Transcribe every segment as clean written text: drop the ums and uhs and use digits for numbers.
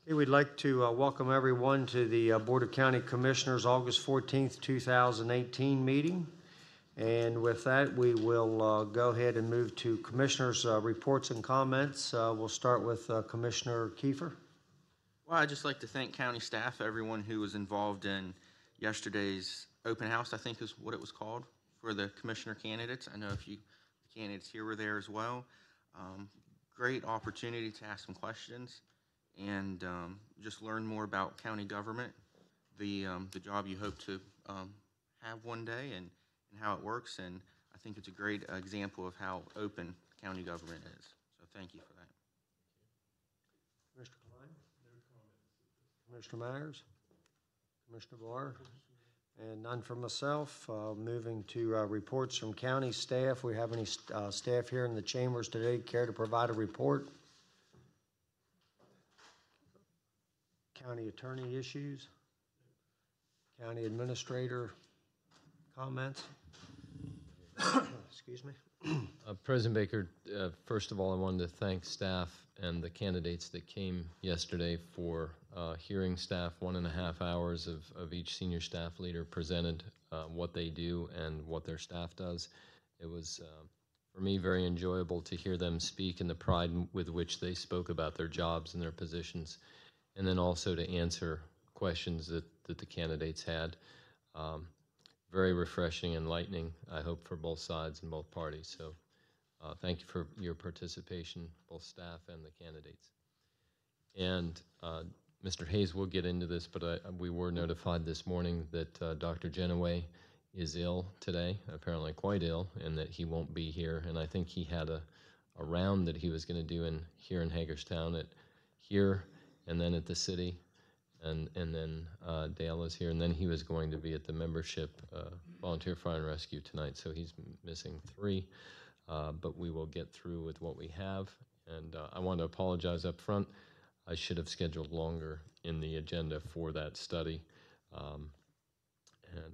Okay, we'd like to welcome everyone to the Board of County Commissioners August 14th, 2018 meeting. And with that, we will go ahead and move to Commissioners' reports and comments. We'll start with Commissioner Kiefer. Well, I'd just like to thank county staff, everyone who was involved in yesterday's open house, I think is what it was called, for the commissioner candidates. I know the candidates here were there as well. Great opportunity to ask some questions and just learn more about county government, the job you hope to have one day, and how it works. And I think it's a great example of how open county government is. So thank you for that. Mr. Klein? No comments. Commissioner Myers? Commissioner Barr? And none from myself. Moving to reports from county staff. We have any staff here in the chambers today care to provide a report? County attorney issues? County administrator comments? Excuse me. President Baker, first of all, I wanted to thank staff and the candidates that came yesterday for hearing staff. 1.5 hours of each senior staff leader presented what they do and what their staff does. It was, for me, very enjoyable to hear them speak and the pride with which they spoke about their jobs and their positions, and then also to answer questions that the candidates had. Very refreshing and enlightening, I hope, for both sides and both parties. So thank you for your participation, both staff and the candidates. And Mr. Hayes will get into this, but we were notified this morning that Dr. Genoway is ill today, apparently quite ill, and that he won't be here. And I think he had a round that he was going to do here in Hagerstown, here and then at the city. And then Dale is here, and then he was going to be at the membership Volunteer Fire and Rescue tonight, so he's missing 3, but we will get through with what we have. And I want to apologize up front. I should have scheduled longer in the agenda for that study, and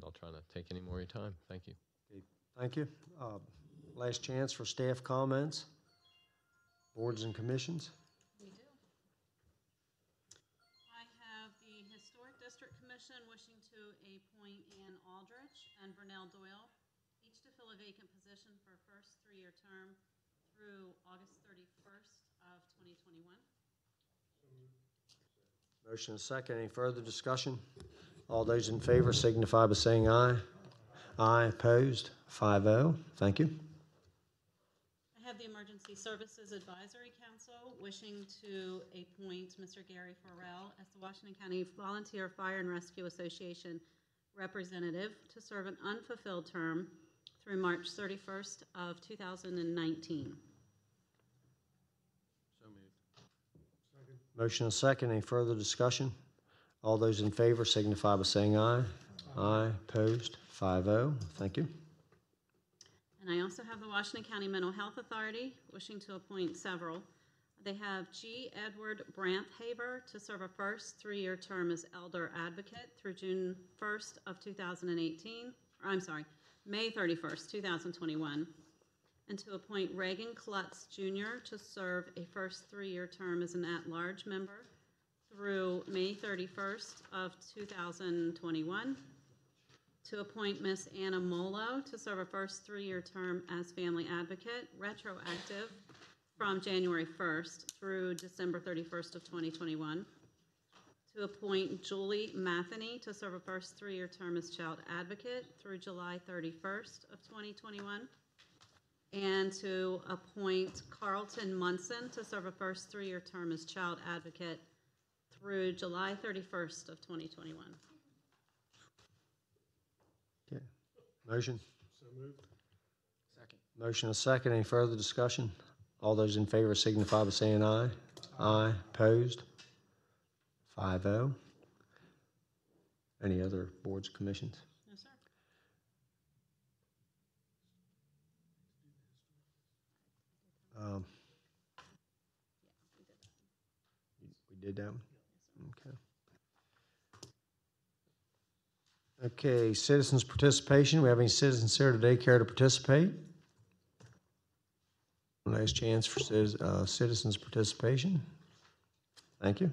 I'll try not to take any more of your time. Thank you. Okay, thank you. Last chance for staff comments, boards and commissions. Wishing to appoint Ann Aldrich and Vernell Doyle, each to fill a vacant position for a first 3-year term through August 31st of 2021. Motion is second. Any further discussion? All those in favor signify by saying aye. Aye. Opposed? 5-0. Thank you. I have the Emergency Services Advisory Council wishing to appoint Mr. Gary Farrell as the Washington County Volunteer Fire and Rescue Association representative to serve an unfulfilled term through March 31st of 2019. So moved. Second. Motion is second. Any further discussion? All those in favor signify by saying aye. Aye. Opposed? 5-0. Thank you. And I also have the Washington County Mental Health Authority wishing to appoint several. They have G. Edward Branthaber to serve a first 3-year term as Elder Advocate through June 1st of 2018. May 31st, 2021. And to appoint Reagan Klutz Jr. to serve a first 3-year term as an at-large member through May 31st of 2021. To appoint Miss Anna Molo to serve a first 3-year term as Family Advocate, retroactive from January 1st through December 31st of 2021. To appoint Julie Matheny to serve a first 3-year term as Child Advocate through July 31st of 2021. And to appoint Carlton Munson to serve a first 3-year term as Child Advocate through July 31st of 2021. Motion? So moved. Second. Motion is second. Any further discussion? All those in favor signify by saying aye. Aye. Opposed? 5-0. Any other boards, commissions? No, sir. We did that one? Okay. Okay, citizens participation. We have any citizens here today care to participate? Last chance for citizens participation. Thank you.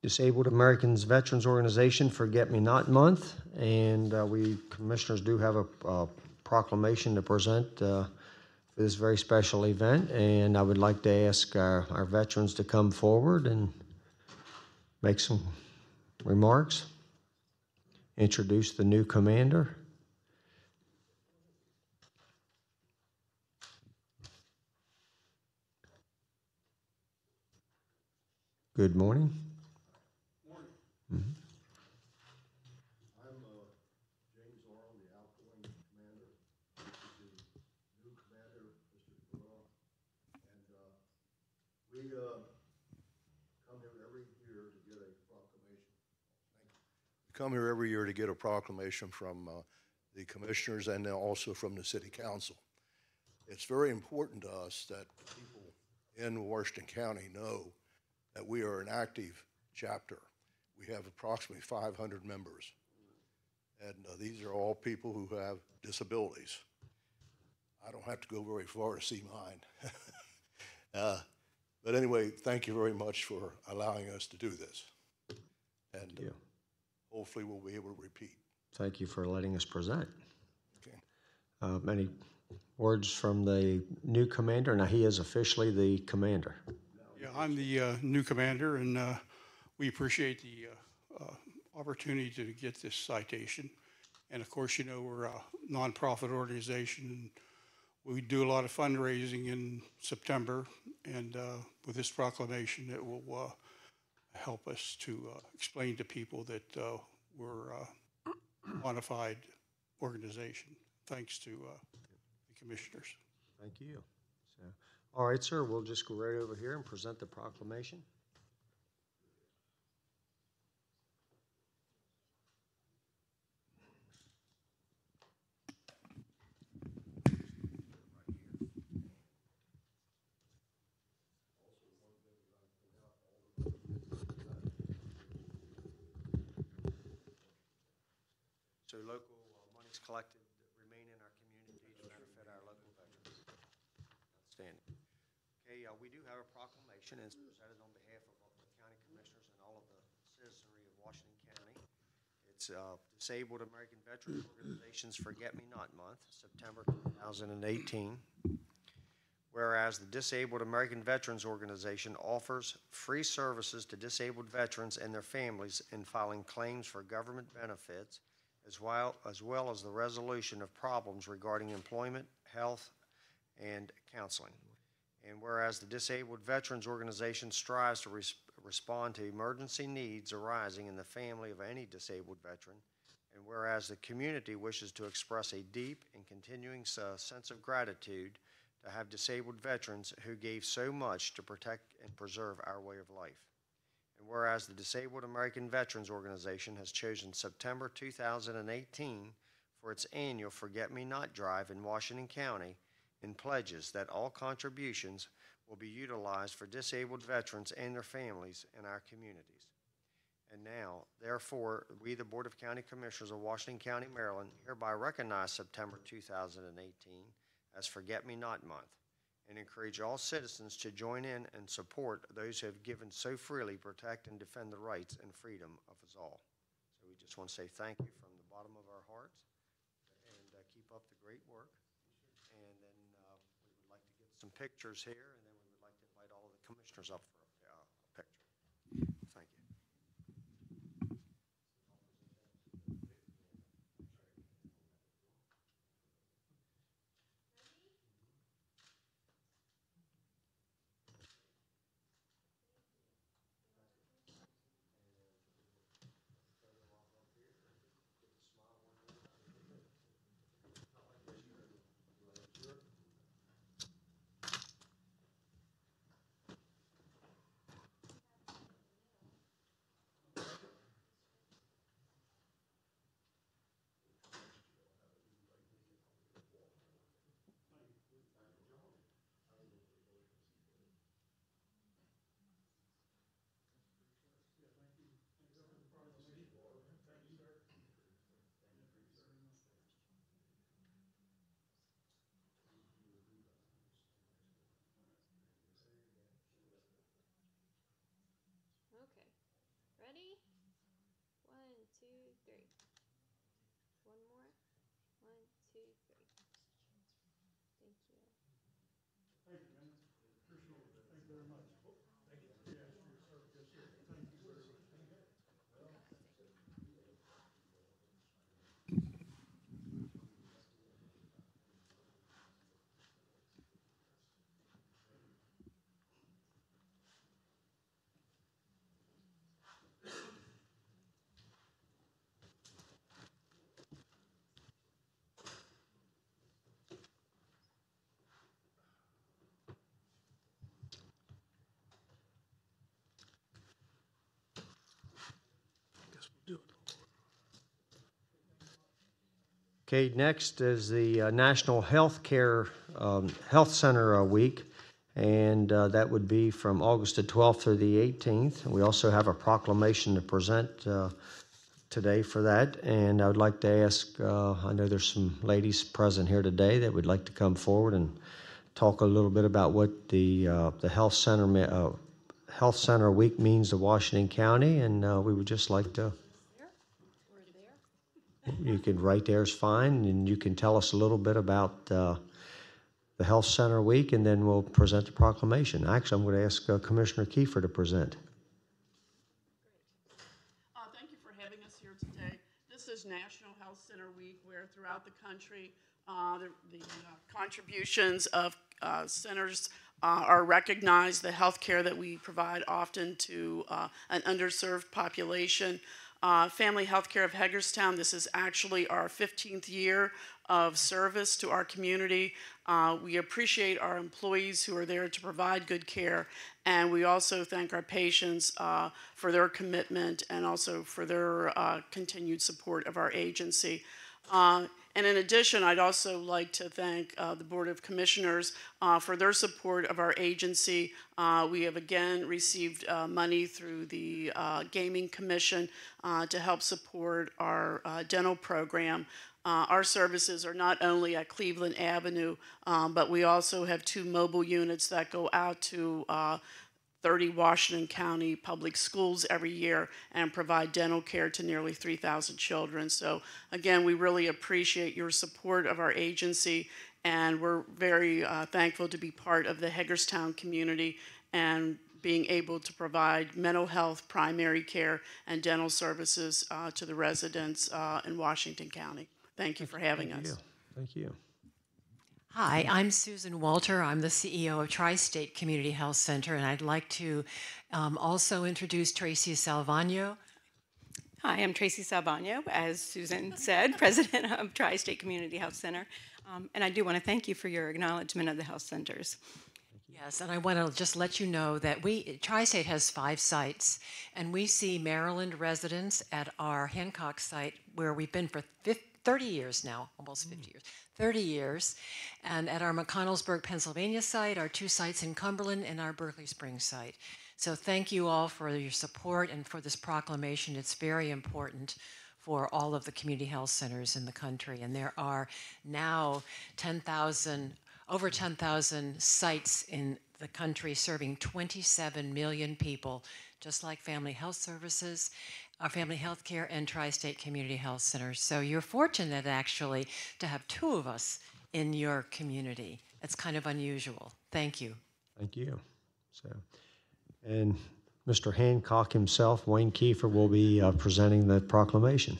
Disabled Americans Veterans Organization Forget Me Not Month, and we commissioners do have a proclamation to present for this very special event, and I would like to ask our veterans to come forward and make some remarks, introduce the new commander. Good morning. I'm James Orr, the outgoing commander. This is the new commander, Mr. Gorilla. And we come here every year to get a proclamation. We come here every year to get a proclamation from the commissioners and then also from the city council. It's very important to us that people in Washington County know that we are an active chapter. We have approximately 500 members. And these are all people who have disabilities. I don't have to go very far to see mine. But anyway, thank you very much for allowing us to do this. And hopefully we'll be able to repeat. Thank you for letting us present. Okay. Any words from the new commander? Now, he is officially the commander. Yeah, I'm the new commander, and we appreciate the opportunity to get this citation. And of course, you know, we're a nonprofit organization, and we do a lot of fundraising in September. And with this proclamation, it will help us to explain to people that we're a bona fide organization, thanks to the commissioners. Thank you. All right, sir, we'll just go right over here and present the proclamation. So local monies collected remain in our community to benefit our local veterans. Outstanding. Okay, we do have a proclamation, and it's presented on behalf of the county commissioners and all of the citizenry of Washington County. It's Disabled American Veterans Organization's Forget Me Not Month, September 2018. Whereas the Disabled American Veterans Organization offers free services to disabled veterans and their families in filing claims for government benefits, as well as the resolution of problems regarding employment, health, and counseling. And whereas the Disabled Veterans Organization strives to respond to emergency needs arising in the family of any disabled veteran, and whereas the community wishes to express a deep and continuing sense of gratitude to have disabled veterans who gave so much to protect and preserve our way of life. And whereas the Disabled American Veterans Organization has chosen September 2018 for its annual Forget Me Not Drive in Washington County, and pledges that all contributions will be utilized for disabled veterans and their families in our communities. And now, therefore, we, the Board of County Commissioners of Washington County, Maryland, hereby recognize September 2018 as Forget Me Not Month, and encourage all citizens to join in and support those who have given so freely, protect and defend the rights and freedom of us all. So we just want to say thank you from the bottom of our hearts, and keep up the great work. And then we would like to get some pictures here, and then we would like to invite all of the commissioners up for a picture. Thank you. Ready? 1, 2, 3. One more. 1, 2, 3. Thank you. Okay, next is the National Health Center Week, and that would be from August the 12th through the 18th. We also have a proclamation to present today for that, and I would like to ask, I know there's some ladies present here today that would like to come forward and talk a little bit about what the Health Center Week means to Washington County, and we would just like to. You could, right there is fine, and you can tell us a little bit about the Health Center Week, and then we'll present the proclamation. Actually, I'm going to ask Commissioner Kiefer to present. Thank you for having us here today. This is National Health Center Week, where throughout the country, the contributions of centers are recognized, the health care that we provide often to an underserved population. Family Health Care of Hagerstown, this is actually our 15th year of service to our community. We appreciate our employees who are there to provide good care, and we also thank our patients for their commitment and also for their continued support of our agency. And in addition, I'd also like to thank the Board of Commissioners for their support of our agency. We have again received money through the Gaming Commission to help support our dental program. Our services are not only at Cleveland Avenue, but we also have 2 mobile units that go out to 30 Washington County public schools every year and provide dental care to nearly 3,000 children. So again, we really appreciate your support of our agency, and we're very thankful to be part of the Hagerstown community and being able to provide mental health, primary care, and dental services to the residents in Washington County. Thank you for having us. Thank you. Hi, I'm Susan Walter. I'm the CEO of Tri-State Community Health Center, and I'd like to also introduce Tracy Salvagno. Hi, I'm Tracy Salvagno, as Susan said, president of Tri-State Community Health Center. And I do want to thank you for your acknowledgement of the health centers. Yes, and I want to just let you know that Tri-State has 5 sites, and we see Maryland residents at our Hancock site, where we've been for 30 years now, almost 50 years, 30 years. And at our McConnellsburg, Pennsylvania site, our 2 sites in Cumberland, and our Berkeley Springs site. So thank you all for your support and for this proclamation. It's very important for all of the community health centers in the country. And there are now over 10,000 sites in the country serving 27 million people, just like Family Health Services, our Family Health Care, and Tri-State Community Health Centers. So you're fortunate, actually, to have 2 of us in your community. It's kind of unusual. Thank you. Thank you. And Mr. Hancock himself, Wayne Kiefer, will be presenting the proclamation.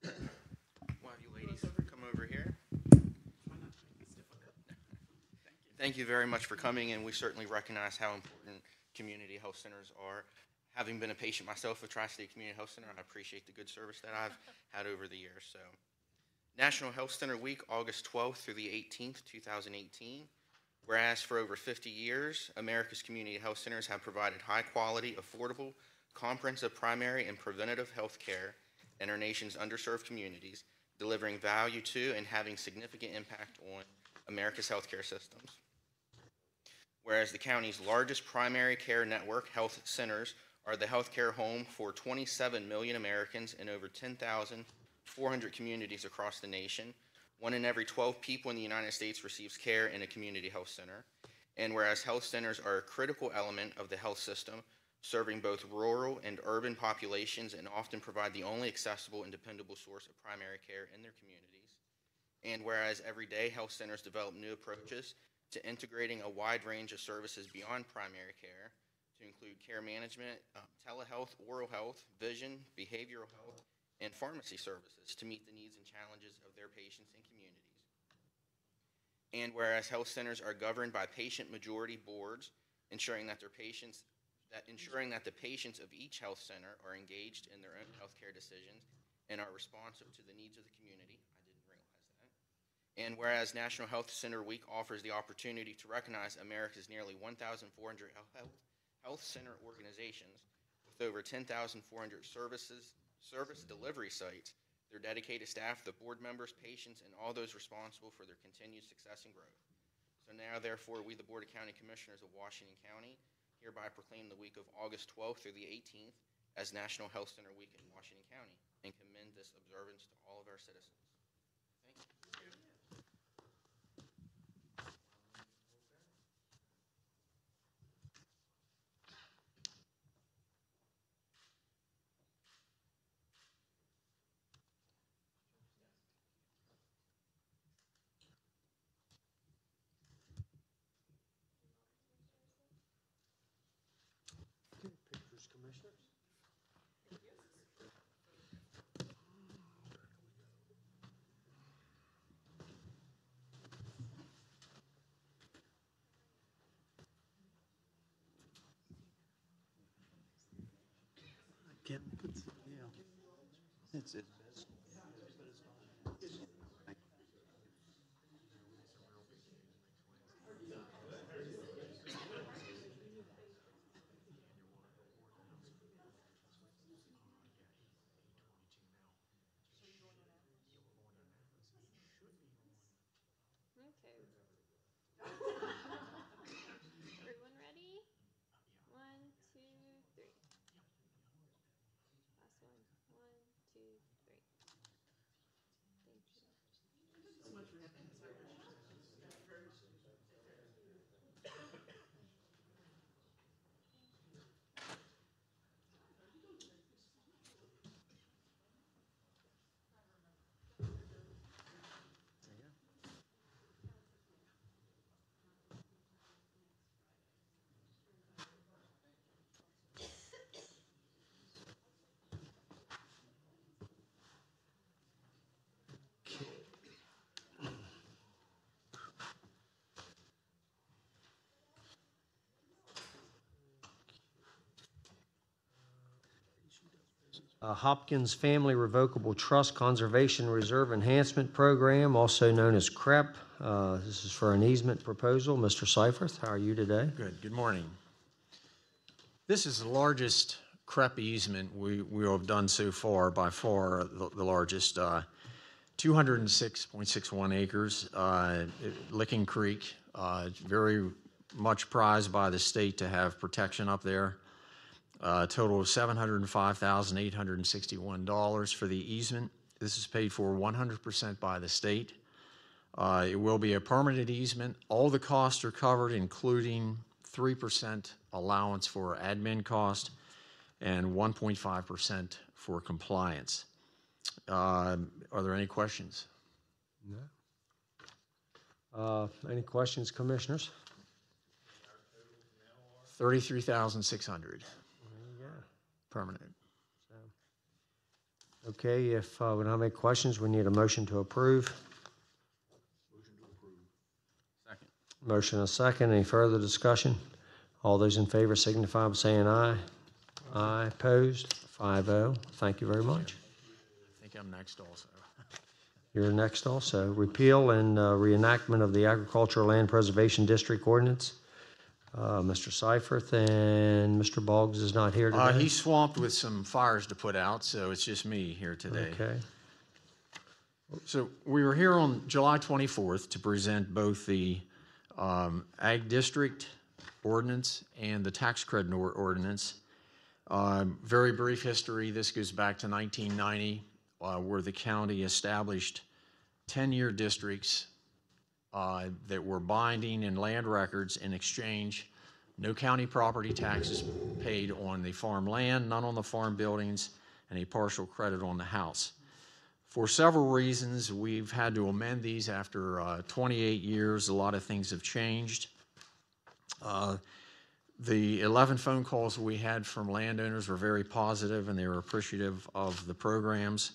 Why don't you ladies come over here? Thank you very much for coming, and we certainly recognize how important community health centers are. Having been a patient myself of Tri-State Community Health Center, I appreciate the good service that I've had over the years. So, National Health Center Week, August 12th through the 18th, 2018. Whereas for over 50 years, America's community health centers have provided high-quality, affordable, comprehensive primary and preventative health care in our nation's underserved communities, delivering value to and having significant impact on America's healthcare systems. Whereas the county's largest primary care network, health centers, are the healthcare home for 27 million Americans in over 10,400 communities across the nation. 1 in every 12 people in the United States receives care in a community health center. And whereas health centers are a critical element of the health system, serving both rural and urban populations and often provide the only accessible and dependable source of primary care in their communities. And whereas every day health centers develop new approaches to integrating a wide range of services beyond primary care to include care management, telehealth, oral health, vision, behavioral health, and pharmacy services to meet the needs and challenges of their patients and communities. And whereas health centers are governed by patient majority boards, ensuring that the patients of each health center are engaged in their own healthcare decisions and are responsive to the needs of the community. I didn't realize that. And whereas National Health Center Week offers the opportunity to recognize America's nearly 1,400 health center organizations with over 10,400 service delivery sites, their dedicated staff, the board members, patients, and all those responsible for their continued success and growth. So now, therefore, we, the Board of County Commissioners of Washington County, hereby proclaim the week of August 12th through the 18th as National Health Center Week in Washington County and commend this observance to all of our citizens. Thank you. Pictures, Commissioners. Kim, yeah. It's best. Okay. Everyone ready? 1, 2, 3. Last one. 1, 2, 3. Thank you. Hopkins Family Revocable Trust Conservation Reserve Enhancement Program, also known as CREP. This is for an easement proposal. Mr. Seifert, how are you today? Good morning. This is the largest CREP easement we have done so far, by far the largest, 206.61 acres, Licking Creek, very much prized by the state to have protection up there. Total of $705,861 for the easement. This is paid for 100% by the state. It will be a permanent easement. All the costs are covered, including 3% allowance for admin cost and 1.5% for compliance. Are there any questions? No. Any questions, Commissioners? 33,600. Permanent. Okay, if we don't have any questions, we need a motion to approve. Second. Motion and a second. Any further discussion? All those in favor signify by saying aye. Aye. Opposed? 5-0. Thank you very much. I think I'm next also. You're next also. Repeal and reenactment of the Agricultural Land Preservation District Ordinance. Mr. Seifert, and Mr. Boggs is not here today. He's swamped with some fires to put out, so it's just me here today. Okay. So we were here on July 24th to present both the Ag District Ordinance and the Tax Credit Ordinance. Very brief history. This goes back to 1990, where the county established 10-year districts that were binding in land records. In exchange, no county property taxes paid on the farm land, none on the farm buildings, and a partial credit on the house. For several reasons, we've had to amend these after 28 years. A lot of things have changed. The 11 phone calls we had from landowners were very positive, and they were appreciative of the programs.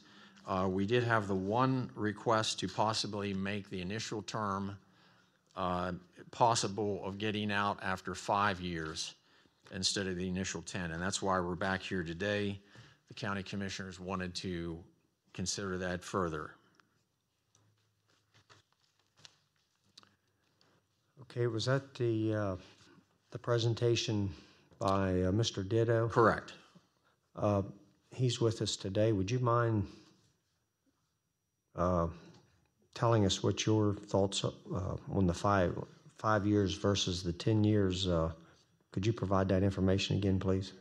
We did have the one request to possibly make the initial term possible of getting out after 5 years instead of the initial 10, and that's why we're back here today. The county commissioners wanted to consider that further. Okay, was that the presentation by Mr. Ditto? Correct. He's with us today. Would you mind telling us what your thoughts on the 5 years versus the 10 years? Could you provide that information again, please?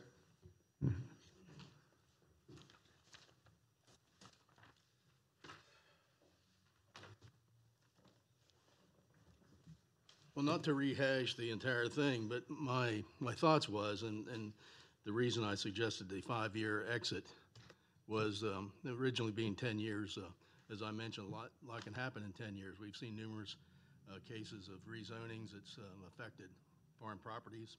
Well, not to rehash the entire thing, but my thoughts was, and the reason I suggested the 5-year exit was originally being 10 years. As I mentioned, a lot can happen in 10 years. We've seen numerous cases of rezonings that's affected farm properties.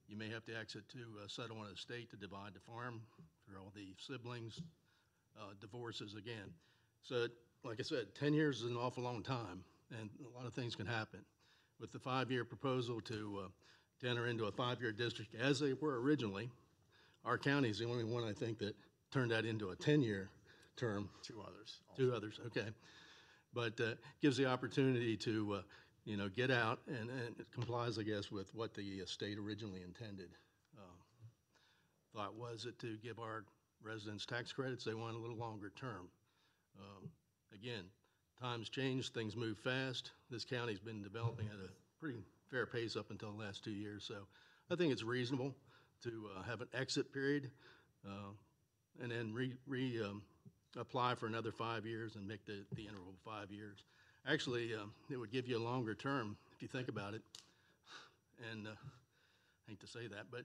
You may have to exit to settle on an estate to divide the farm for all the siblings, divorces again. So, like I said, 10 years is an awful long time, and a lot of things can happen. With the 5-year proposal to enter into a 5-year district, as they were originally, our county is the only one, I think, that turned that into a 10-year term. Two others. Two others, okay. But gives the opportunity to, get out, and it complies, I guess, with what the state originally intended. Thought was it to give our residents tax credits. They want a little longer term. Again, times change, things move fast. This county's been developing at a pretty fair pace up until the last 2 years, so I think it's reasonable to have an exit period and then apply for another 5 years and make the interval 5 years. Actually, it would give you a longer term if you think about it, and I hate to say that, but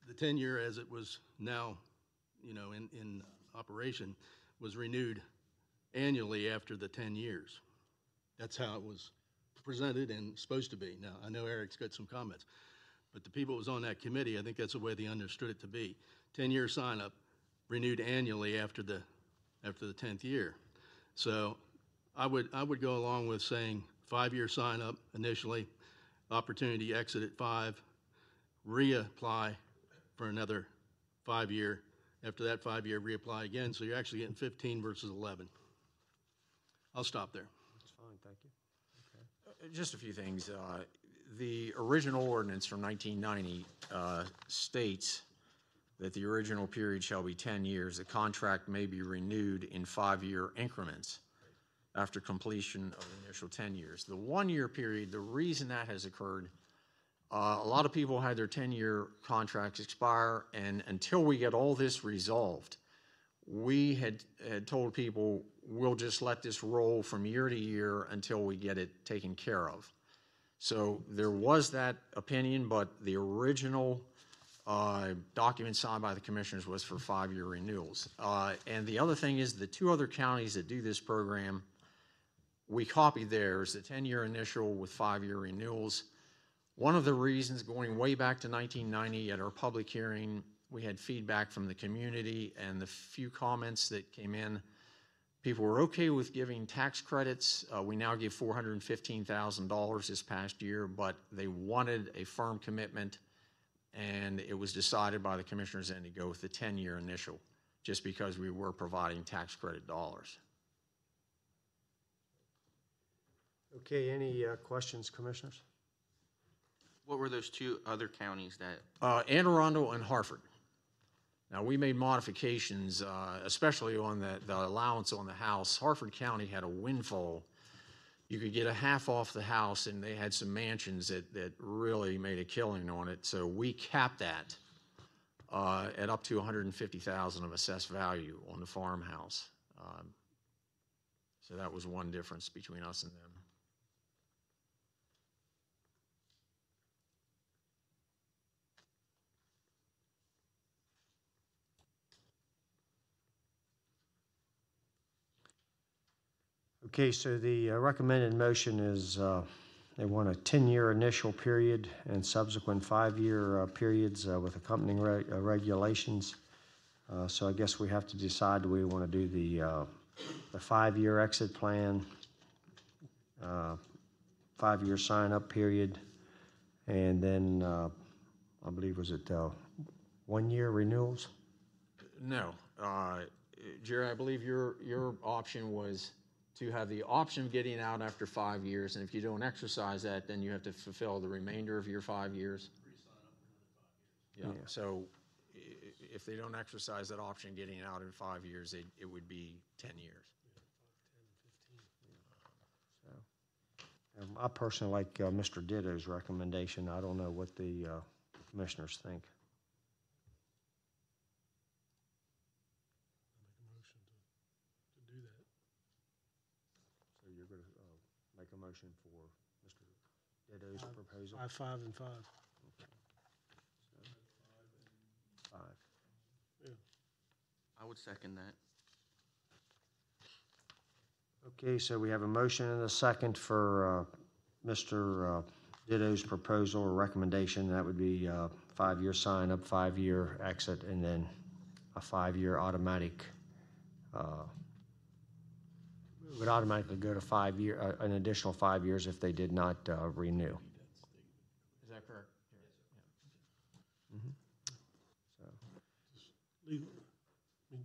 the 10-year as it was now, in operation, was renewed annually after the 10 years. That's how it was presented and supposed to be. Now, I know Eric's got some comments, but the people who was on that committee, I think that's the way they understood it to be. 10-year sign-up, renewed annually after the 10th year. So I would go along with saying 5-year sign-up initially, opportunity exit at 5, reapply for another 5-year. After that 5-year, reapply again. So you're actually getting 15 versus 11. I'll stop there. That's fine, thank you. Okay. Just a few things. The original ordinance from 1990 states that the original period shall be 10 years. The contract may be renewed in 5-year increments after completion of the initial 10 years. The 1-year period, the reason that has occurred, a lot of people had their 10-year contracts expire, and until we get all this resolved, we had told people we'll just let this roll from year to year until we get it taken care of. So there was that opinion, but the original document signed by the commissioners was for 5-year renewals. And the other thing is the 2 other counties that do this program, we copied theirs, the 10-year initial with 5-year renewals. One of the reasons, going way back to 1990 at our public hearing, we had feedback from the community, and the few comments that came in, people were okay with giving tax credits. We now give $415,000 this past year, but they wanted a firm commitment, and it was decided by the commissioners then to go with the 10-year initial, just because we were providing tax credit dollars. Okay, any questions, commissioners? What were those 2 other counties that? Anne Arundel and Hartford. Now, we made modifications, especially on the allowance on the house. Hartford County had a windfall. You could get a half off the house, and they had some mansions that really made a killing on it. So we capped that at up to $150,000 of assessed value on the farmhouse. So that was one difference between us and them. Okay, so the recommended motion is they want a 10-year initial period and subsequent 5-year periods with accompanying regulations. So I guess we have to decide, do we want to do the 5-year exit plan, 5-year sign-up period, and then I believe, was it 1-year renewals? No, Jerry, I believe your option was to have the option of getting out after 5 years, and if you don't exercise that, then you have to fulfill the remainder of your 5 years. Yeah, so if they don't exercise that option, getting out in 5 years, it would be 10 years. I personally like Mr. Ditto's recommendation. I don't know what the commissioners think. To do that. So you're going to make a motion for Mr. Ditto's proposal? 5 and 5. Okay. So, 5. Yeah. I would second that. Okay, so we have a motion and a second for Mr. Ditto's proposal or recommendation. That would be 5-year sign-up, 5-year exit, and then a 5-year automatic, would automatically go to 5-year, an additional 5 years if they did not renew. Is that correct? So, Legal. I mean,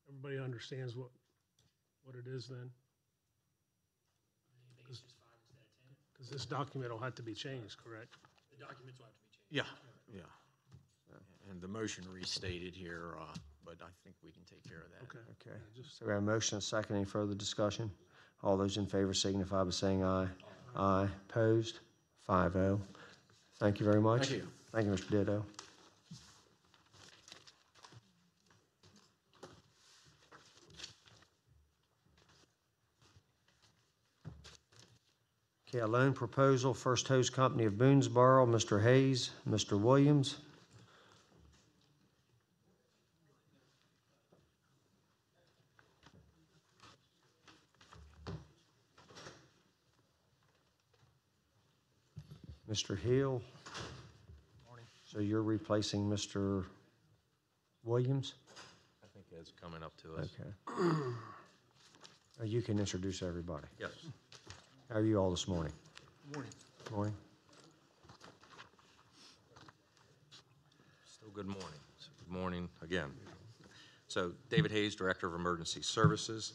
everybody understands what it is then? Because this document will have to be changed, correct? The documents will have to be changed. Yeah, yeah. And the motion restated here, but I think we can take care of that. Okay. okay. Yeah, just- So we have a motion and a second. Any further discussion? All those in favor signify by saying aye. Aye. Opposed? 5-0. Thank you very much. Thank you. Thank you, Mr. Ditto. Okay, a loan proposal, First Hose Company of Boonesboro, Mr. Hayes, Mr. Williams. Mr. Hill. Morning. So you're replacing Mr. Williams? I think that's coming up to us. Okay. You can introduce everybody. Yes. How are you all this morning? Morning. Morning. Still good morning. So good morning again. So David Hayes, Director of Emergency Services.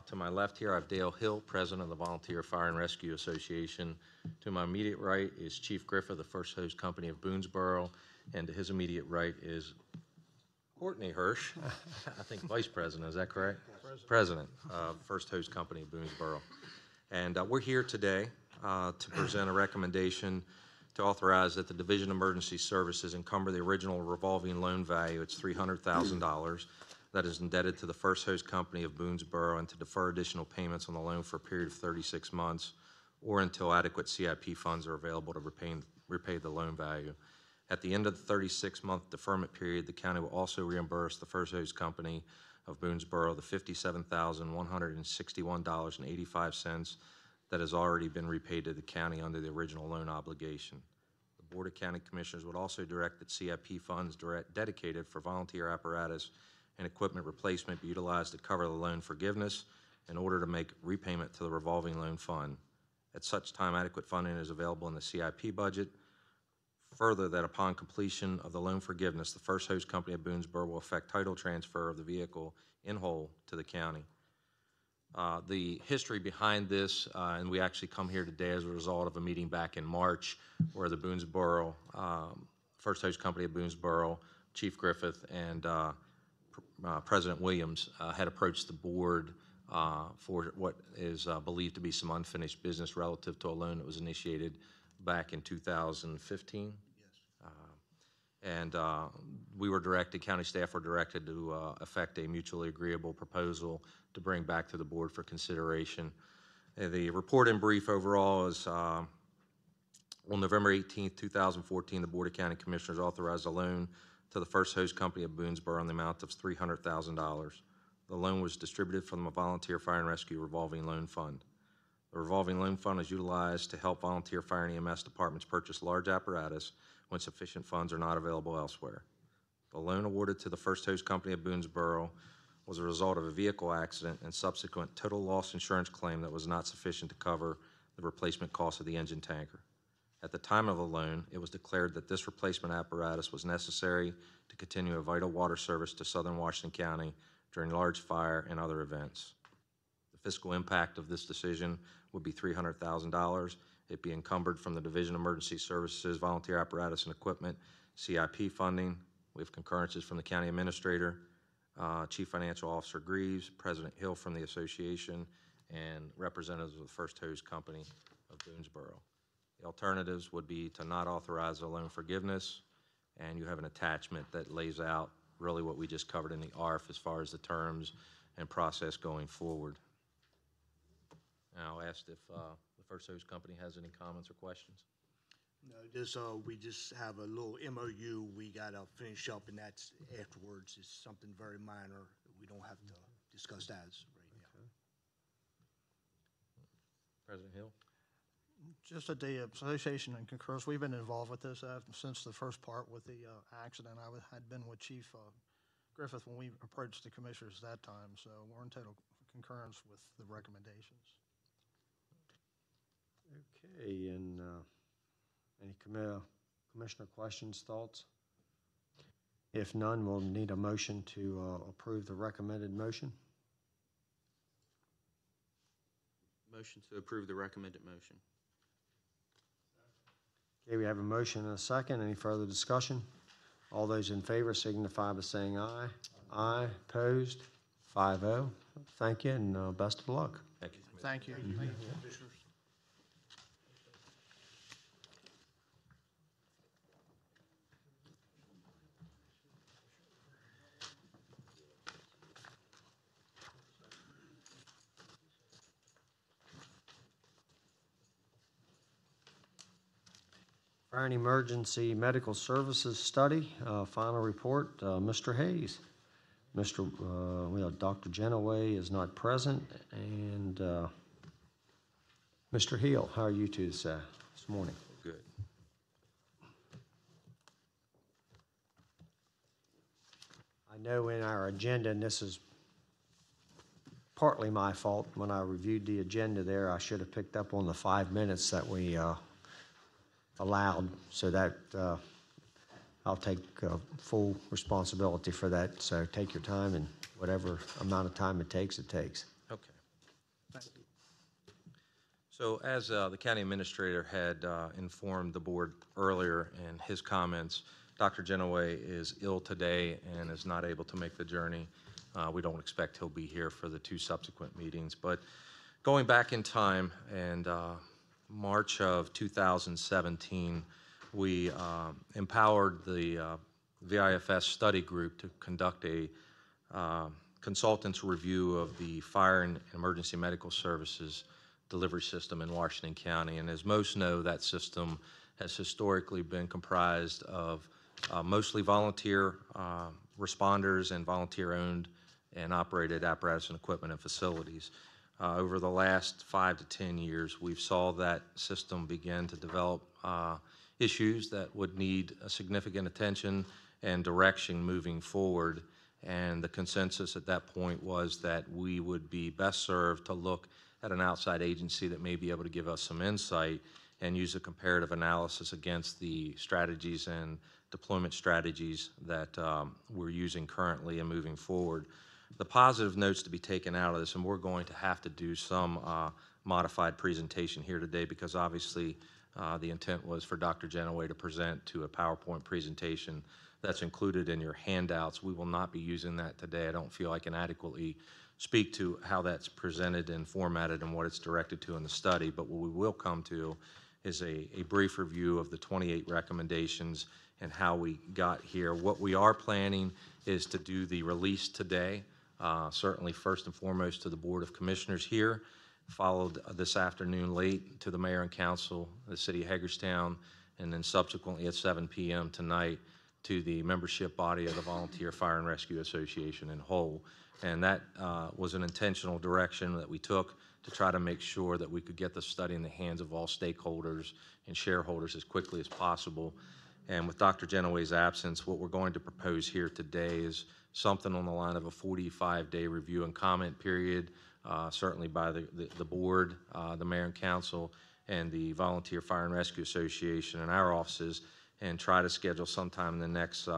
To my left here, I have Dale Hill, President of the Volunteer Fire and Rescue Association. To my immediate right is Chief Griffith, the First Hose Company of Boonesboro. And to his immediate right is Courtney Hirsch, I think Vice President, is that correct? President of First Hose Company of Boonesboro. And we're here today to present a recommendation to authorize that the Division of Emergency Services encumber the original revolving loan value, it's $300,000, that is indebted to the First Hose Company of Boonesboro, and to defer additional payments on the loan for a period of 36 months or until adequate CIP funds are available to repay the loan value. At the end of the 36-month deferment period, the county will also reimburse the First Hose Company of Boonesboro the $57,161.85 that has already been repaid to the county under the original loan obligation. The Board of County Commissioners would also direct that CIP funds dedicated for volunteer apparatus and equipment replacement be utilized to cover the loan forgiveness in order to make repayment to the revolving loan fund. At such time, adequate funding is available in the CIP budget. Further, that upon completion of the loan forgiveness, the First Hose Company of Boonesboro will effect title transfer of the vehicle in whole to the county. The history behind this, and we actually come here today as a result of a meeting back in March where the Boonesboro, First Hose Company of Boonesboro, Chief Griffith, and President Williams had approached the board for what is believed to be some unfinished business relative to a loan that was initiated back in 2015. And we were directed, county staff were directed to effect a mutually agreeable proposal to bring back to the board for consideration. The report in brief overall is on November 18th, 2014, the Board of County Commissioners authorized a loan to the First Hose Company of Boonesboro in the amount of $300,000. The loan was distributed from the Volunteer Fire and Rescue Revolving Loan Fund. The revolving loan fund is utilized to help volunteer fire and EMS departments purchase large apparatus when sufficient funds are not available elsewhere. The loan awarded to the First Hose Company of Boonesboro was a result of a vehicle accident and subsequent total loss insurance claim that was not sufficient to cover the replacement cost of the engine tanker. At the time of the loan, it was declared that this replacement apparatus was necessary to continue a vital water service to southern Washington County during large fire and other events. The fiscal impact of this decision would be $300,000. It be encumbered from the Division of Emergency Services, Volunteer Apparatus and Equipment, CIP funding. We have concurrences from the County Administrator, Chief Financial Officer Greaves, President Hill from the Association, and representatives of the First Hose Company of Boonesboro. The alternatives would be to not authorize a loan forgiveness, and you have an attachment that lays out really what we just covered in the ARF as far as the terms and process going forward. Now, I'll ask if the First Hose Company has any comments or questions. No, this, we just have a little MOU we gotta finish up, and that's afterwards. It's something very minor. We don't have to discuss that right now. President Hill? Just at the association and concurs, we've been involved with this since the first part with the accident. I had been with Chief Griffith when we approached the commissioners that time, so we're in total concurrence with the recommendations. Okay, and any commissioner questions, thoughts? If none, we'll need a motion to approve the recommended motion. Motion to approve the recommended motion. Okay, we have a motion and a second. Any further discussion? All those in favor signify by saying aye. Aye. Opposed? 5-0. Thank you, and best of luck. Thank you. Thank you. Thank you, Commissioners. Fire and Emergency Medical Services Study, final report, Mr. Hayes. Well, Dr. Genoway is not present, and Mr. Hill, how are you two this morning? Good. I know in our agenda, and this is partly my fault, when I reviewed the agenda there, I should have picked up on the 5 minutes that we allowed, so that I'll take full responsibility for that. So take your time, and whatever amount of time it takes, it takes. Okay. So as the county administrator had informed the board earlier in his comments, Dr. Genoway is ill today and is not able to make the journey. We don't expect he'll be here for the 2 subsequent meetings. But going back in time, and March of 2017, we empowered the VIFS study group to conduct a consultant's review of the fire and emergency medical services delivery system in Washington County. And as most know, that system has historically been comprised of mostly volunteer responders and volunteer-owned and operated apparatus and equipment and facilities. Over the last 5 to 10 years, we've saw that system begin to develop issues that would need a significant attention and direction moving forward. And the consensus at that point was that we would be best served to look at an outside agency that may be able to give us some insight and use a comparative analysis against the strategies and deployment strategies that we're using currently and moving forward. The positive notes to be taken out of this, and we're going to have to do some modified presentation here today, because obviously the intent was for Dr. Genoway to present to a PowerPoint presentation that's included in your handouts. We will not be using that today. I don't feel I can adequately speak to how that's presented and formatted and what it's directed to in the study, but what we will come to is a brief review of the 28 recommendations and how we got here. What we are planning is to do the release today, certainly first and foremost to the Board of Commissioners here, followed this afternoon late to the Mayor and Council, the City of Hagerstown, and then subsequently at 7 p.m. tonight to the membership body of the Volunteer Fire and Rescue Association in whole. And that was an intentional direction that we took to try to make sure that we could get the study in the hands of all stakeholders and shareholders as quickly as possible. And with Dr. Genoway's absence, what we're going to propose here today is something on the line of a 45-day review and comment period, certainly by the board, the mayor and council, and the Volunteer Fire and Rescue Association and our offices, and try to schedule sometime in the next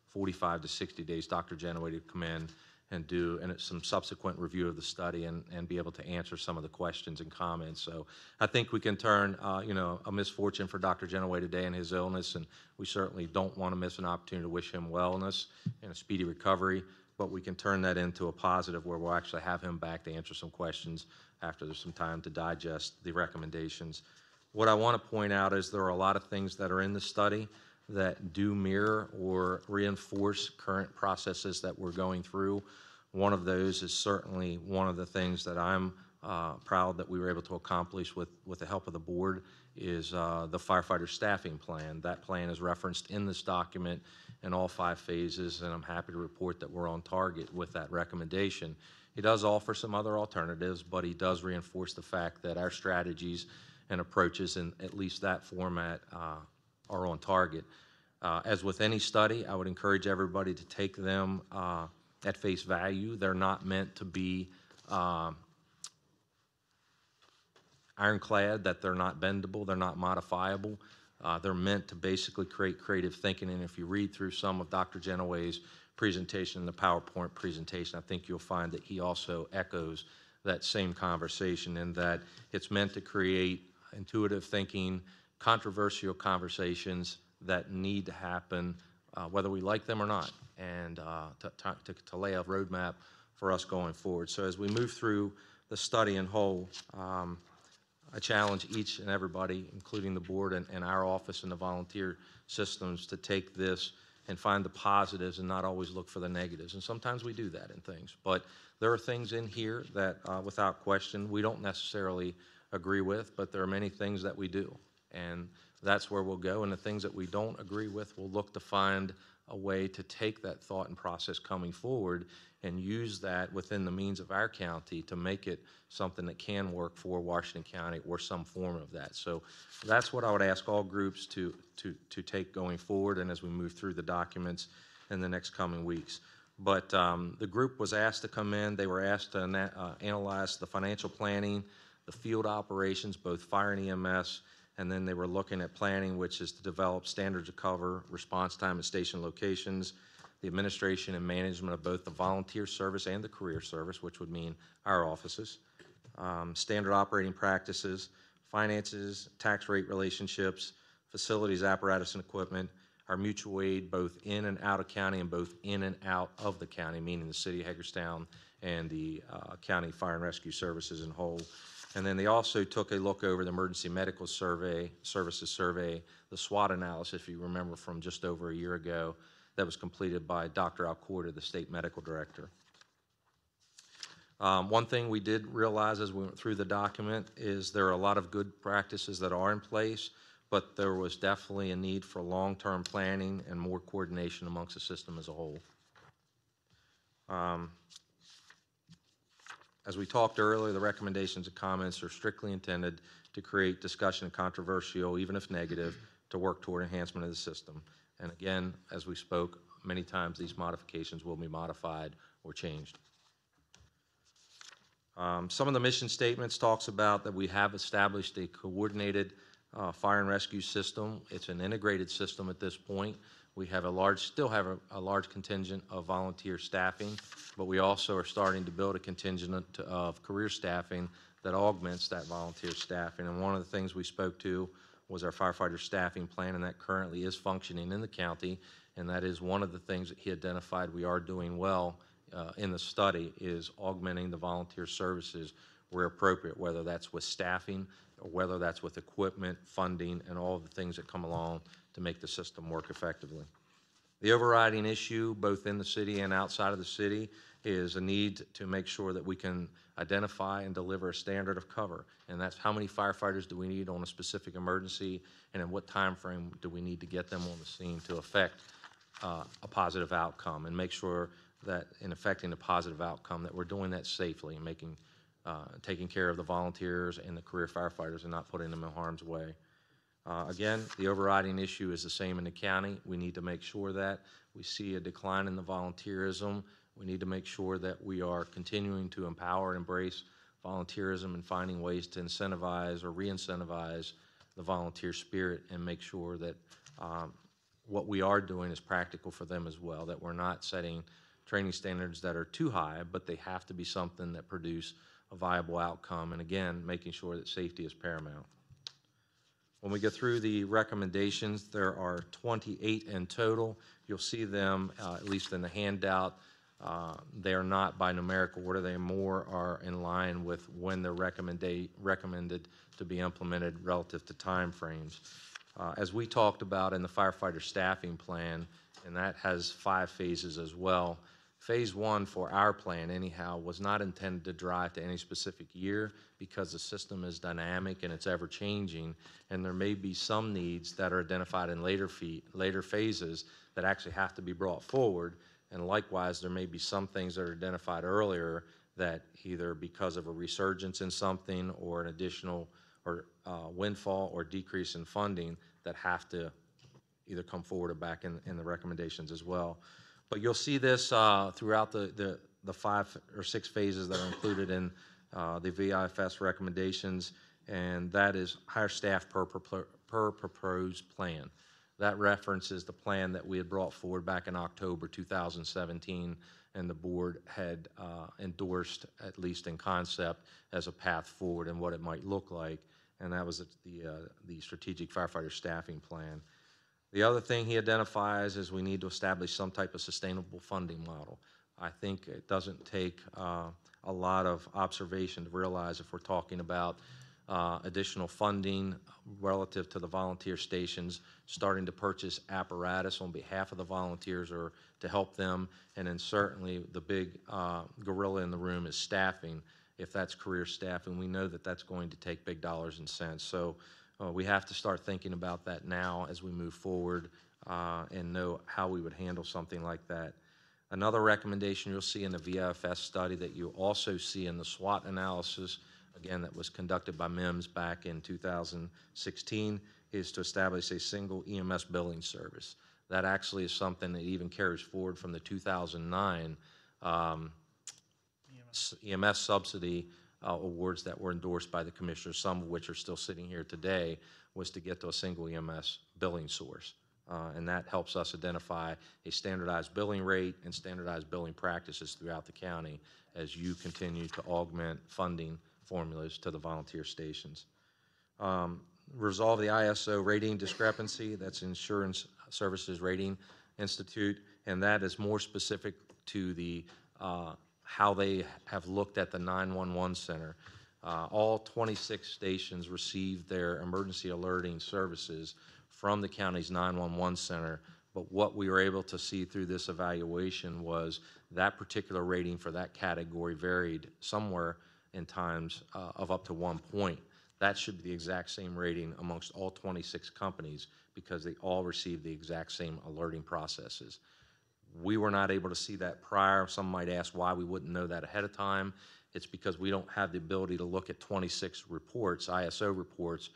45 to 60 days Dr. Genoway to come in and do some subsequent review of the study and be able to answer some of the questions and comments. So I think we can turn, a misfortune for Dr. Genoway today in his illness, and we certainly don't want to miss an opportunity to wish him wellness and a speedy recovery, but we can turn that into a positive where we'll actually have him back to answer some questions after there's some time to digest the recommendations. What I want to point out is there are a lot of things that are in the study that do mirror or reinforce current processes that we're going through. One of those is certainly one of the things that I'm proud that we were able to accomplish with the help of the board is the firefighter staffing plan. That plan is referenced in this document in all 5 phases, and I'm happy to report that we're on target with that recommendation. He does offer some other alternatives, but he does reinforce the fact that our strategies and approaches in at least that format are on target. As with any study, I would encourage everybody to take them at face value. They're not meant to be ironclad, that they're not bendable, they're not modifiable. They're meant to basically create creative thinking, and if you read through some of Dr. Genoway's presentation, the PowerPoint presentation, I think you'll find that he also echoes that same conversation, in that it's meant to create intuitive thinking, controversial conversations that need to happen whether we like them or not, and to lay a roadmap for us going forward. So as we move through the study in whole, I challenge each and everybody, including the board and our office and the volunteer systems, to take this and find the positives and not always look for the negatives. And sometimes we do that in things, but there are things in here that without question we don't necessarily agree with, but there are many things that we do, and that's where we'll go. And the things that we don't agree with, we'll look to find a way to take that thought and process coming forward and use that within the means of our county to make it something that can work for Washington County or some form of that. So that's what I would ask all groups to take going forward and as we move through the documents in the next coming weeks. But the group was asked to come in. They were asked to analyze the financial planning, the field operations, both fire and EMS, and then they were looking at planning, which is to develop standards of cover, response time, and station locations, the administration and management of both the volunteer service and the career service, which would mean our offices, standard operating practices, finances, tax rate relationships, facilities, apparatus, and equipment, our mutual aid both in and out of county and both in and out of the county, meaning the city of Hagerstown and the county fire and rescue services in whole. And then they also took a look over the emergency medical services survey, the SWOT analysis, if you remember, from just over a year ago, that was completed by Dr. Alcorta, the state medical director. One thing we did realize as we went through the document is there are a lot of good practices that are in place, but there was definitely a need for long-term planning and more coordination amongst the system as a whole. As we talked earlier, the recommendations and comments are strictly intended to create discussion and controversial, even if negative, to work toward enhancement of the system. And again, as we spoke many times, these modifications will be modified or changed. Some of the mission statements talks about that we have established a coordinated fire and rescue system. It's an integrated system at this point. We have still have a large contingent of volunteer staffing, but we also are starting to build a contingent of career staffing that augments that volunteer staffing. And one of the things we spoke to was our firefighter staffing plan, and that currently is functioning in the county. And that is one of the things that he identified we are doing well in the study, is augmenting the volunteer services where appropriate, whether that's with staffing or whether that's with equipment, funding, and all of the things that come along to make the system work effectively. The overriding issue, both in the city and outside of the city, is a need to make sure that we can identify and deliver a standard of cover. And that's how many firefighters do we need on a specific emergency, and in what time frame do we need to get them on the scene to effect a positive outcome and make sure that in affecting a positive outcome that we're doing that safely and taking care of the volunteers and the career firefighters and not putting them in harm's way. Again, the overriding issue is the same in the county. We need to make sure that we see a decline in the volunteerism. We need to make sure that we are continuing to empower and embrace volunteerism and finding ways to incentivize or re-incentivize the volunteer spirit and make sure that what we are doing is practical for them as well, that we're not setting training standards that are too high, but they have to be something that produce a viable outcome, and again, making sure that safety is paramount. When we get through the recommendations, there are 28 in total. You'll see them, at least in the handout. They are not by numerical order. They more are in line with when they're recommended to be implemented relative to time frames. As we talked about in the firefighter staffing plan, and that has 5 phases as well, Phase 1 for our plan, anyhow, was not intended to drive to any specific year because the system is dynamic and it's ever-changing, and there may be some needs that are identified in later phases that actually have to be brought forward, and likewise, there may be some things that are identified earlier that either because of a resurgence in something or an additional or windfall or decrease in funding that have to either come forward or back in the recommendations as well. But you'll see this throughout the 5 or 6 phases that are included in the VIFS recommendations, and that is hire staff per proposed plan. That references the plan that we had brought forward back in October 2017, and the board had endorsed, at least in concept, as a path forward and what it might look like, and that was the Strategic Firefighter Staffing Plan. The other thing he identifies is we need to establish some type of sustainable funding model. I think it doesn't take a lot of observation to realize if we're talking about additional funding relative to the volunteer stations, starting to purchase apparatus on behalf of the volunteers or to help them, and then certainly the big gorilla in the room is staffing, if that's career staff, and we know that that's going to take big dollars and cents. So we have to start thinking about that now as we move forward and know how we would handle something like that. Another recommendation you'll see in the VFS study that you also see in the SWOT analysis, again, that was conducted by MIMS back in 2016, is to establish a single EMS billing service. That actually is something that even carries forward from the 2009 EMS subsidy awards that were endorsed by the commissioners, some of which are still sitting here today, was to get to a single EMS billing source. And that helps us identify a standardized billing rate and standardized billing practices throughout the county as you continue to augment funding formulas to the volunteer stations. Resolve the ISO rating discrepancy, that's Insurance Services Rating Institute, and that is more specific to the how they have looked at the 911 center. All 26 stations received their emergency alerting services from the county's 911 center, but what we were able to see through this evaluation was that particular rating for that category varied somewhere in times of up to 1 point. That should be the exact same rating amongst all 26 companies because they all received the exact same alerting processes. We were not able to see that prior. Some might ask why we wouldn't know that ahead of time. It's because we don't have the ability to look at 26 reports, ISO reports,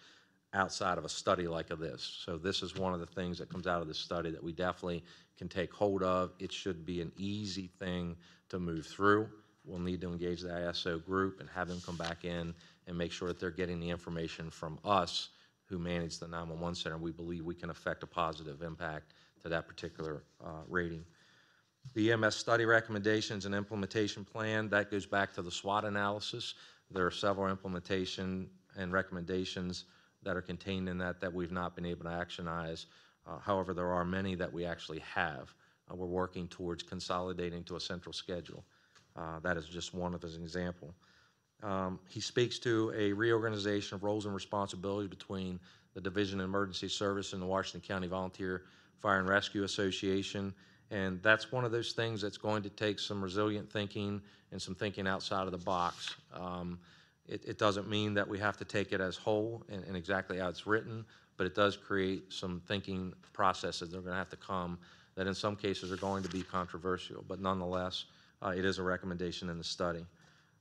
outside of a study like this. So this is one of the things that comes out of this study that we definitely can take hold of. It should be an easy thing to move through. We'll need to engage the ISO group and have them come back in and make sure that they're getting the information from us who manage the 911 center. We believe we can affect a positive impact to that particular rating. The EMS study recommendations and implementation plan, that goes back to the SWOT analysis. There are several implementation and recommendations that are contained in that we've not been able to actionize. However, there are many that we actually have. We're working towards consolidating to a central schedule. That is just one of as an example. He speaks to a reorganization of roles and responsibilities between the Division of Emergency Service and the Washington County Volunteer Fire and Rescue Association. And that's one of those things that's going to take some resilient thinking and some thinking outside of the box. It doesn't mean that we have to take it as whole and exactly how it's written, but it does create some thinking processes that are going to have to come that in some cases are going to be controversial, but nonetheless, it is a recommendation in the study.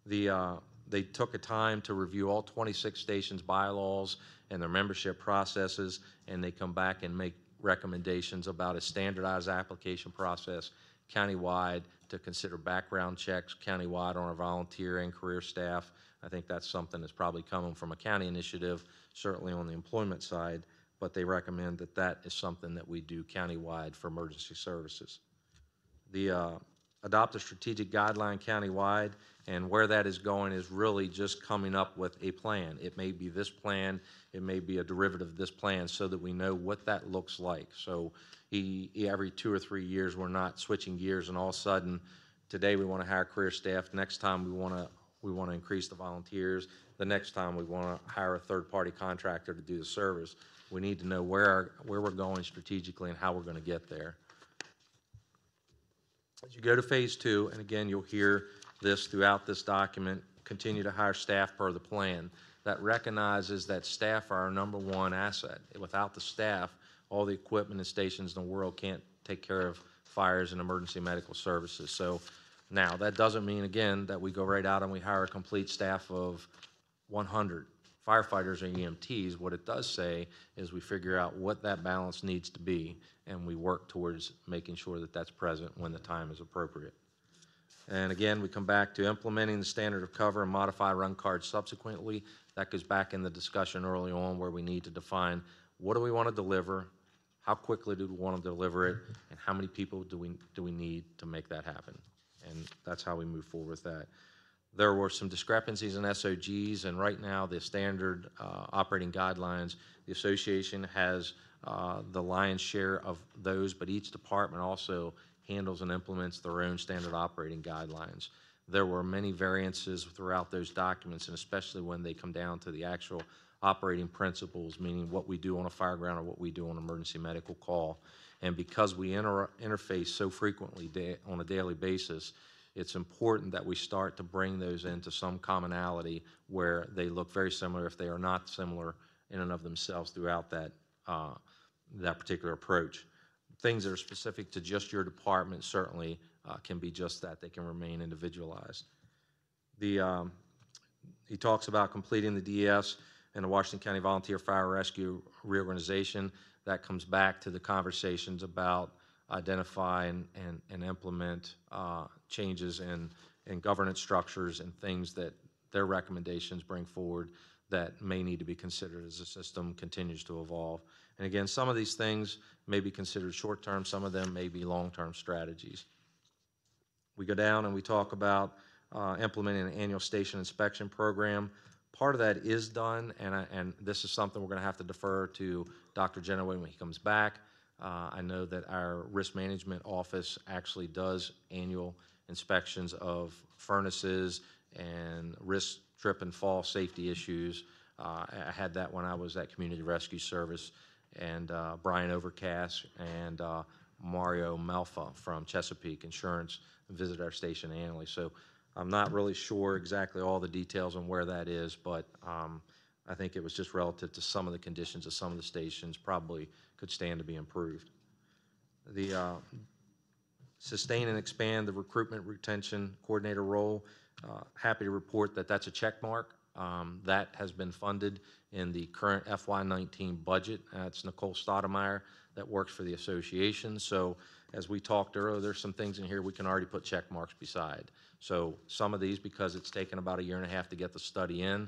They took a time to review all 26 stations' bylaws and their membership processes, and they come back and make recommendations about a standardized application process countywide to consider background checks countywide on our volunteer and career staff. I think that's something that's probably coming from a county initiative, certainly on the employment side, but they recommend that that is something that we do countywide for emergency services. The adopt a strategic guideline countywide, and where that is going is really just coming up with a plan. It may be this plan, it may be a derivative of this plan, so that we know what that looks like. So every 2 or 3 years, we're not switching gears and all of a sudden, today we want to hire career staff, next time we want to increase the volunteers, the next time we want to hire a third-party contractor to do the service. We need to know where we're going strategically and how we're going to get there. As you go to phase 2, and again, you'll hear this throughout this document, continue to hire staff per the plan. That recognizes that staff are our #1 asset. Without the staff, all the equipment and stations in the world can't take care of fires and emergency medical services. So now, that doesn't mean, again, that we go right out and we hire a complete staff of 100 firefighters or EMTs. What it does say is we figure out what that balance needs to be, and we work towards making sure that that's present when the time is appropriate. And again, we come back to implementing the standard of cover and modify run cards subsequently. That goes back in the discussion early on where we need to define what do we want to deliver, how quickly do we want to deliver it, and how many people do we need to make that happen. And that's how we move forward with that. There were some discrepancies in SOGs, and right now the standard operating guidelines, the association has the lion's share of those, but each department also handles and implements their own standard operating guidelines. There were many variances throughout those documents, and especially when they come down to the actual operating principles, meaning what we do on a fire ground or what we do on an emergency medical call. And because we interface so frequently on a daily basis, it's important that we start to bring those into some commonality where they look very similar if they are not similar in and of themselves throughout that particular approach. Things that are specific to just your department certainly can be just that. They can remain individualized. He talks about completing the DES and the Washington County Volunteer Fire Rescue reorganization. That comes back to the conversations about identify and implement changes in governance structures and things that their recommendations bring forward that may need to be considered as the system continues to evolve. And again, some of these things may be considered short-term, some of them may be long-term strategies. We go down and we talk about implementing an annual station inspection program. Part of that is done, and this is something we're going to have to defer to Dr. Genoway when he comes back. I know that our risk management office actually does annual inspections of furnaces and risk trip and fall safety issues. I had that when I was at Community Rescue Service, and Brian Overcast and Mario Malfa from Chesapeake Insurance visit our station annually. So I'm not really sure exactly all the details on where that is, but I think it was just relative to some of the conditions of some of the stations probably could stand to be improved. The sustain and expand the recruitment retention coordinator role. Happy to report that that's a check mark. That has been funded in the current FY19 budget. That's Nicole Stoudemire that works for the association. So as we talked earlier, there's some things in here we can already put check marks beside. So some of these, because it's taken about 1.5 years to get the study in,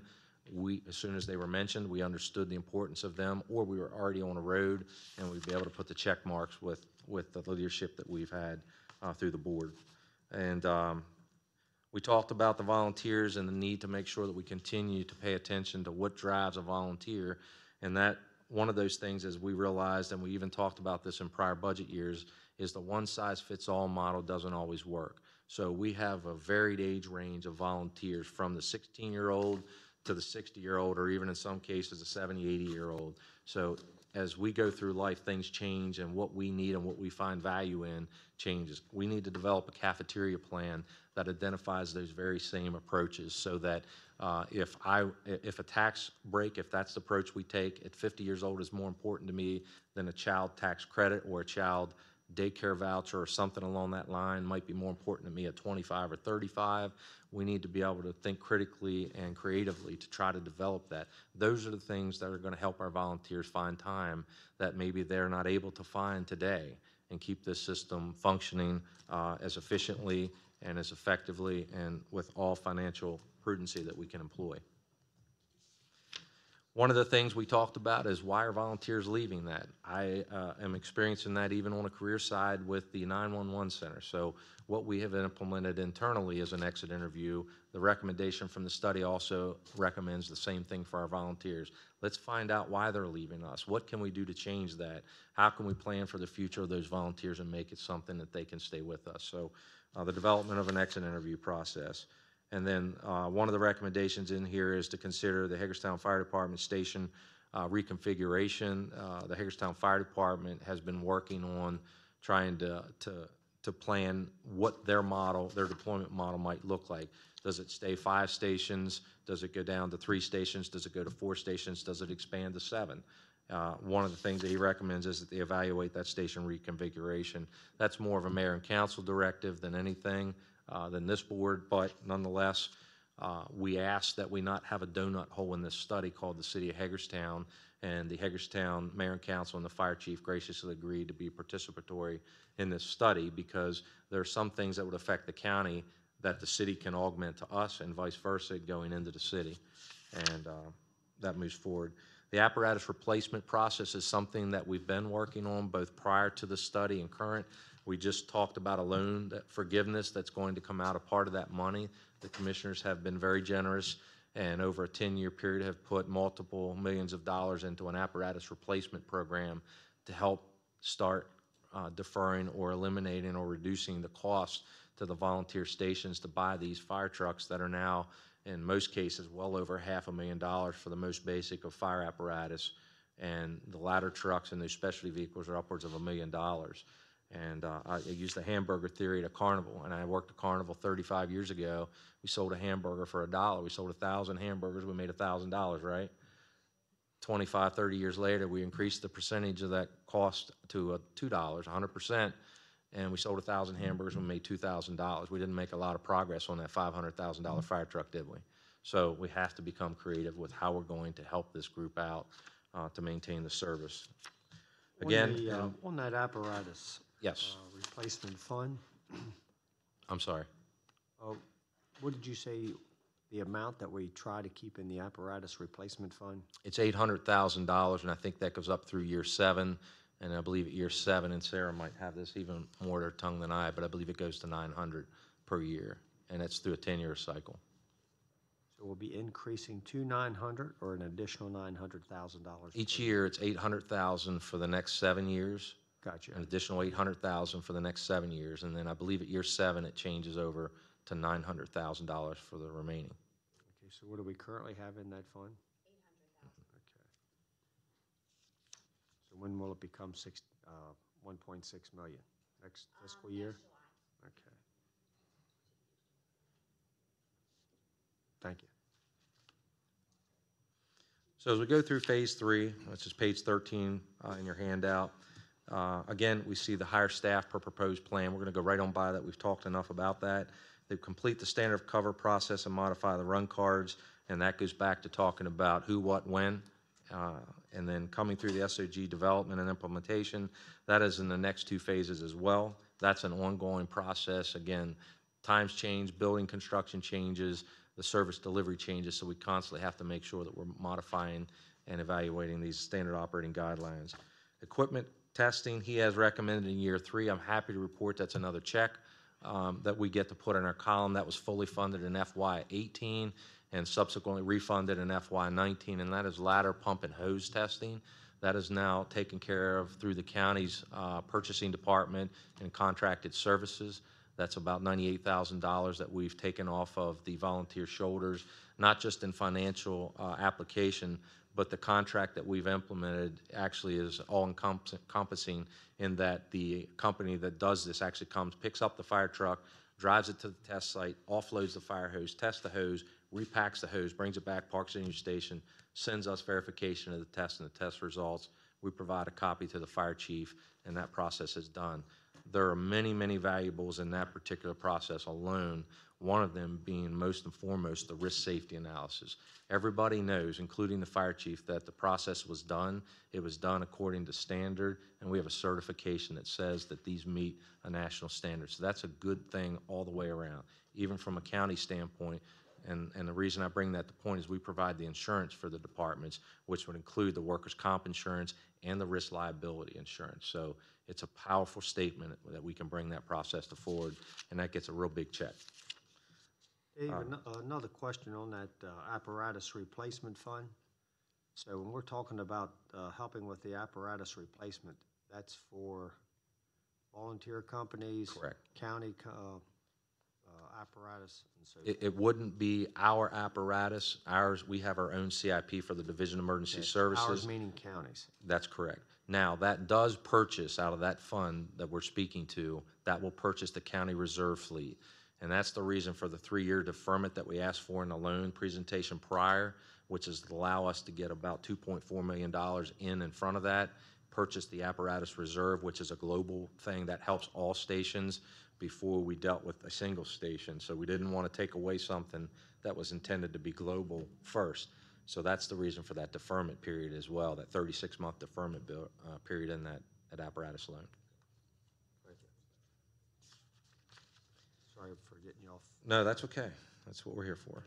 as soon as they were mentioned, we understood the importance of them, or we were already on a road, and we'd be able to put the check marks with the leadership that we've had through the board. And we talked about the volunteers and the need to make sure that we continue to pay attention to what drives a volunteer, and that one of those things, as we realized, and we even talked about this in prior budget years, is the one-size-fits-all model doesn't always work. So we have a varied age range of volunteers, from the 16-year-old to the 60-year-old, or even in some cases a 70, 80-year-old. So as we go through life, things change, and what we need and what we find value in changes. We need to develop a cafeteria plan that identifies those very same approaches, so that if a tax break, if that's the approach we take at 50 years old, is more important to me than a child tax credit or a child daycare voucher or something along that line might be more important to me at 25 or 35. We need to be able to think critically and creatively to try to develop that. Those are the things that are going to help our volunteers find time that maybe they're not able to find today, and keep this system functioning as efficiently and as effectively and with all financial prudency that we can employ. One of the things we talked about is why are volunteers leaving that? I am experiencing that even on a career side with the 911 center. So what we have implemented internally is an exit interview. The recommendation from the study also recommends the same thing for our volunteers. Let's find out why they're leaving us. What can we do to change that? How can we plan for the future of those volunteers and make it something that they can stay with us? So the development of an exit interview process. And then one of the recommendations in here is to consider the Hagerstown Fire Department station reconfiguration. The Hagerstown Fire Department has been working on trying to plan what their model, their deployment model might look like. Does it stay 5 stations? Does it go down to 3 stations? Does it go to 4 stations? Does it expand to 7? One of the things that he recommends is that they evaluate that station reconfiguration. That's more of a mayor and council directive than anything. Than this board, but nonetheless, we asked that we not have a donut hole in this study called the City of Hagerstown, and the Hagerstown Mayor and Council and the Fire Chief graciously agreed to be participatory in this study because there are some things that would affect the county that the city can augment to us and vice versa going into the city, and that moves forward. The apparatus replacement process is something that we've been working on both prior to the study and current. We just talked about a loan forgiveness that's going to come out of part of that money. The commissioners have been very generous and over a 10-year period have put multiple millions of dollars into an apparatus replacement program to help start deferring or eliminating or reducing the cost to the volunteer stations to buy these fire trucks that are now, in most cases, well over $500,000 for the most basic of fire apparatus. And the ladder trucks and those specialty vehicles are upwards of $1 million. And I used the hamburger theory at a carnival, and I worked a carnival 35 years ago. We sold a hamburger for $1. We sold 1,000 hamburgers. We made $1,000, right? 25, 30 years later, we increased the percentage of that cost to $2, 100%, and we sold 1,000 hamburgers. We made $2,000. We didn't make a lot of progress on that $500,000 fire truck, did we? So we have to become creative with how we're going to help this group out to maintain the service. Again, on that apparatus. Yes. Replacement fund. I'm sorry. What did you say the amount that we try to keep in the apparatus replacement fund? It's $800,000, and I think that goes up through year 7. And I believe at year 7, and Sarah might have this even more to her tongue than I, but I believe it goes to $900 per year, and it's through a 10-year cycle. So we'll be increasing to $900 or an additional $900,000? Each year, it's $800,000 for the next 7 years. Gotcha. An additional $800,000 for the next 7 years, and then I believe at year 7 it changes over to $900,000 for the remaining. Okay, so what do we currently have in that fund? $800,000. Okay. So when will it become 1.6 million? Next fiscal year? Okay. Thank you. So as we go through phase 3, which is page 13 in your handout, again, we see the higher staff per proposed plan. We're going to go right on by that. We've talked enough about that. They complete the standard of cover process and modify the run cards, and that goes back to talking about who, what, when, and then coming through the SOG development and implementation. That is in the next 2 phases as well. That's an ongoing process. Again, times change, building construction changes, the service delivery changes, so we constantly have to make sure that we're modifying and evaluating these standard operating guidelines. Equipment testing, he has recommended in year 3. I'm happy to report that's another check that we get to put in our column. That was fully funded in FY18 and subsequently refunded in FY19, and that is ladder, pump, and hose testing. That is now taken care of through the county's purchasing department and contracted services. That's about $98,000 that we've taken off of the volunteer shoulders, not just in financial application, but the contract that we've implemented actually is all-encompassing in that the company that does this actually comes, picks up the fire truck, drives it to the test site, offloads the fire hose, tests the hose, repacks the hose, brings it back, parks it in your station, sends us verification of the test and the test results. We provide a copy to the fire chief, and that process is done. there are many, many valuables in that particular process alone, one of them being most and foremost the risk safety analysis. Everybody knows, including the fire chief, that the process was done. It was done according to standard, and we have a certification that says that these meet a national standard. So that's a good thing all the way around, even from a county standpoint. And the reason I bring that to point is we provide the insurance for the departments, which would include the workers' comp insurance and the risk liability insurance. So it's a powerful statement that we can bring that process to forward, and that gets a real big check. Dave, another question on that apparatus replacement fund. So when we're talking about helping with the apparatus replacement, that's for volunteer companies? Correct. County apparatus and so forth? It wouldn't be our apparatus. Ours, we have our own CIP for the Division of Emergency Services. Ours meaning counties. That's correct. Now, that does purchase out of that fund that we're speaking to, that will purchase the county reserve fleet. And that's the reason for the 3-year deferment that we asked for in the loan presentation prior, which is to allow us to get about $2.4 million in front of that, purchase the apparatus reserve, which is a global thing that helps all stations before we dealt with a single station. So we didn't want to take away something that was intended to be global first. So that's the reason for that deferment period as well, that 36-month deferment period in that apparatus loan. Thank you. Sorry for getting you off. No, that's okay. That's what we're here for.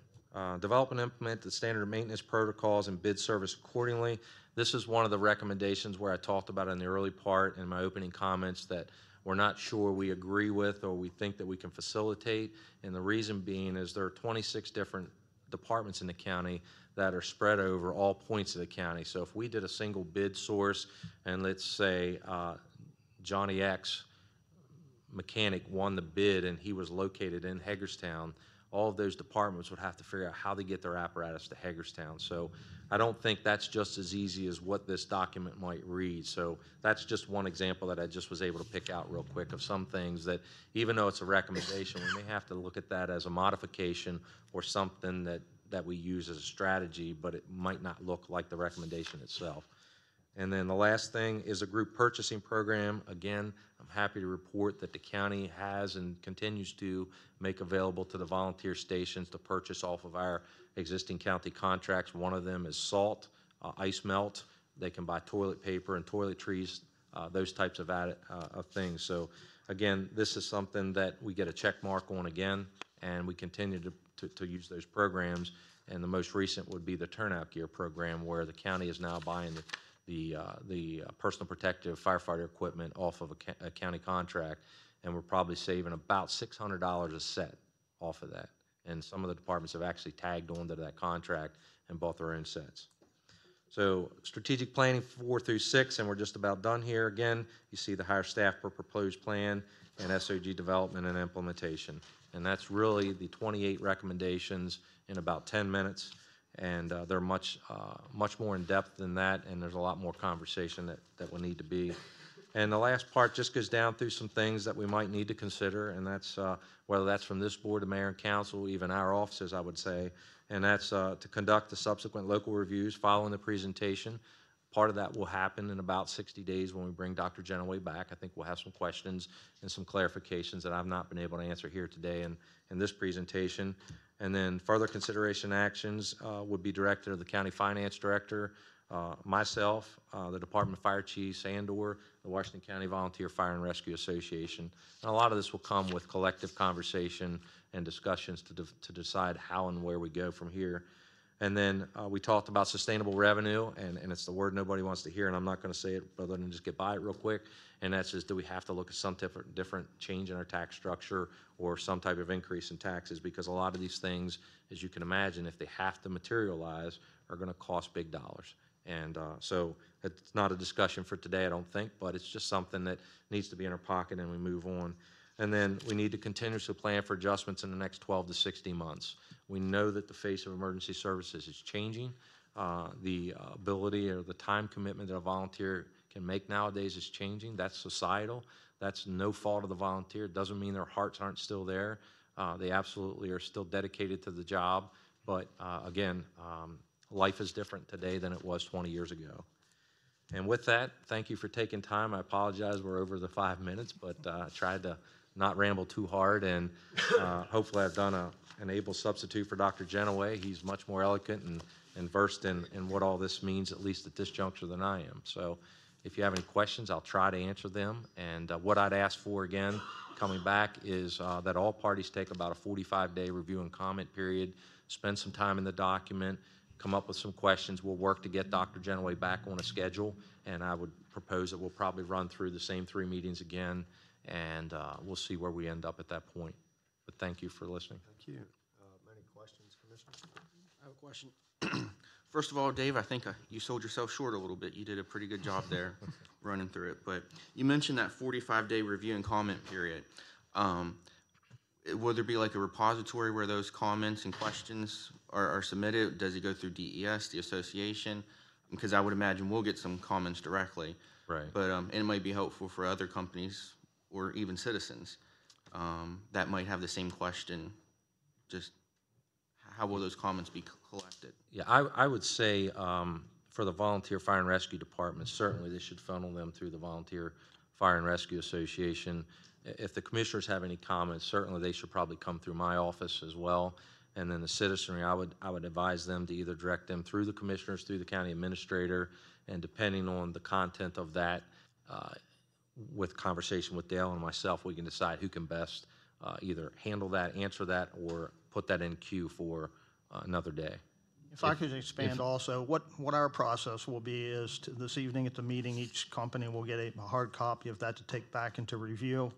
Develop and implement the standard maintenance protocols and bid service accordingly. This is one of the recommendations where I talked about in the early part in my opening comments that we're not sure we agree with or we think that we can facilitate. And the reason being is there are 26 different departments in the county that are spread over all points of the county. So if we did a single bid source and let's say Johnny X mechanic won the bid and he was located in Hagerstown, all of those departments would have to figure out how to get their apparatus to Hagerstown. So I don't think that's just as easy as what this document might read. So that's just one example that I just was able to pick out real quick of some things that, even though it's a recommendation, we may have to look at that as a modification or something that we use as a strategy, but it might not look like the recommendation itself. And then the last thing is a group purchasing program. Again, I'm happy to report that the county has and continues to make available to the volunteer stations to purchase off of our existing county contracts. One of them is salt, ice melt. They can buy toilet paper and toiletries, those types of things. So again, this is something that we get a check mark on again, and we continue to use those programs. And the most recent would be the turnout gear program, where the county is now buying the personal protective firefighter equipment off of a county contract, and we're probably saving about $600 a set off of that. And some of the departments have actually tagged onto that contract and bought their own sets. So strategic planning 4 through 6, and we're just about done here. Again, you see the hire staff per proposed plan and SOG development and implementation. And that's really the 28 recommendations in about 10 minutes. And they're much more in depth than that, and there's a lot more conversation that will need to be. And the last part just goes down through some things that we might need to consider, and that's whether that's from this board, the mayor and council, even our offices, I would say, and that's to conduct the subsequent local reviews following the presentation. Part of that will happen in about 60 days when we bring Dr. Genoway back. I think we'll have some questions and some clarifications that I've not been able to answer here today in this presentation. And then further consideration actions would be directed to the county finance director, myself, the Department of Fire Chiefs, and/or the Washington County Volunteer Fire and Rescue Association. And a lot of this will come with collective conversation and discussions to decide how and where we go from here. And then we talked about sustainable revenue, and it's the word nobody wants to hear, and I'm not going to say it other than just get by it real quick. And that's just, do we have to look at some different change in our tax structure or some type of increase in taxes? Because a lot of these things, as you can imagine, if they have to materialize, are going to cost big dollars. And so it's not a discussion for today, I don't think, but it's just something that needs to be in our pocket and we move on. And then we need to continuously plan for adjustments in the next 12 to 16 months. We know that the face of emergency services is changing. The ability or the time commitment that a volunteer can make nowadays is changing. That's societal. That's no fault of the volunteer. It doesn't mean their hearts aren't still there. They absolutely are still dedicated to the job. But again, life is different today than it was 20 years ago. And with that, thank you for taking time. I apologize, we're over the 5 minutes, but I tried to not ramble too hard, and hopefully I've done an able substitute for Dr. Genoway. He's much more eloquent and versed in what all this means, at least at this juncture, than I am. So if you have any questions, I'll try to answer them. And what I'd ask for, again, coming back, is that all parties take about a 45-day review and comment period, spend some time in the document, come up with some questions. We'll work to get Dr. Genoway back on a schedule, and I would propose that we'll probably run through the same 3 meetings again, and we'll see where we end up at that point. But thank you for listening. Thank you. Any questions, Commissioner? I have a question. First of all, Dave, I think you sold yourself short a little bit. You did a pretty good job there running through it. But you mentioned that 45-day review and comment period. Will there be like a repository where those comments and questions are submitted? Does it go through DES, the association? Because I would imagine we'll get some comments directly. Right. But it might be helpful for other companies or even citizens that might have the same question. Just how will those comments be collected? Yeah, I would say for the Volunteer Fire and Rescue Department, certainly they should funnel them through the Volunteer Fire and Rescue Association. If the commissioners have any comments, certainly they should probably come through my office as well. And then the citizenry, I would advise them to either direct them through the commissioners, through the county administrator, and depending on the content of that, with conversation with Dale and myself, we can decide who can best either handle that, answer that, or put that in queue for another day. If I could expand also, what our process will be is this evening at the meeting, each company will get a hard copy of that to take back into review.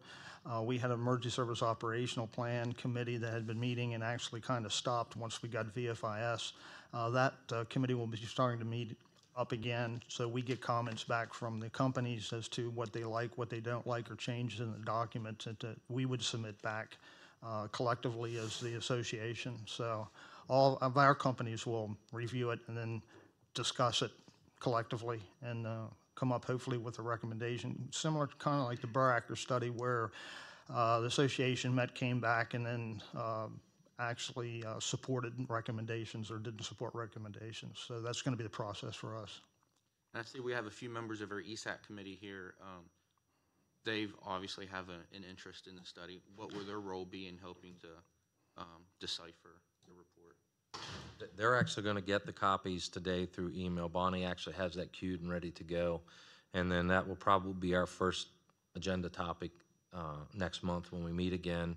We had an emergency service operational plan committee that had been meeting and actually kind of stopped once we got VFIS. That committee will be starting to meet up again, so we get comments back from the companies as to what they like, what they don't like, or changes in the document that we would submit back collectively as the association. So all of our companies will review it and then discuss it collectively and come up hopefully with a recommendation, similar to kind of like the Burr Actor study where the association came back and then actually supported recommendations or didn't support recommendations. So that's going to be the process for us. I see we have a few members of our ESAC committee here. They obviously have an interest in the study. What will their role be in helping to decipher the report? They're actually going to get the copies today through email. Bonnie actually has that queued and ready to go. And then that will probably be our first agenda topic next month when we meet again.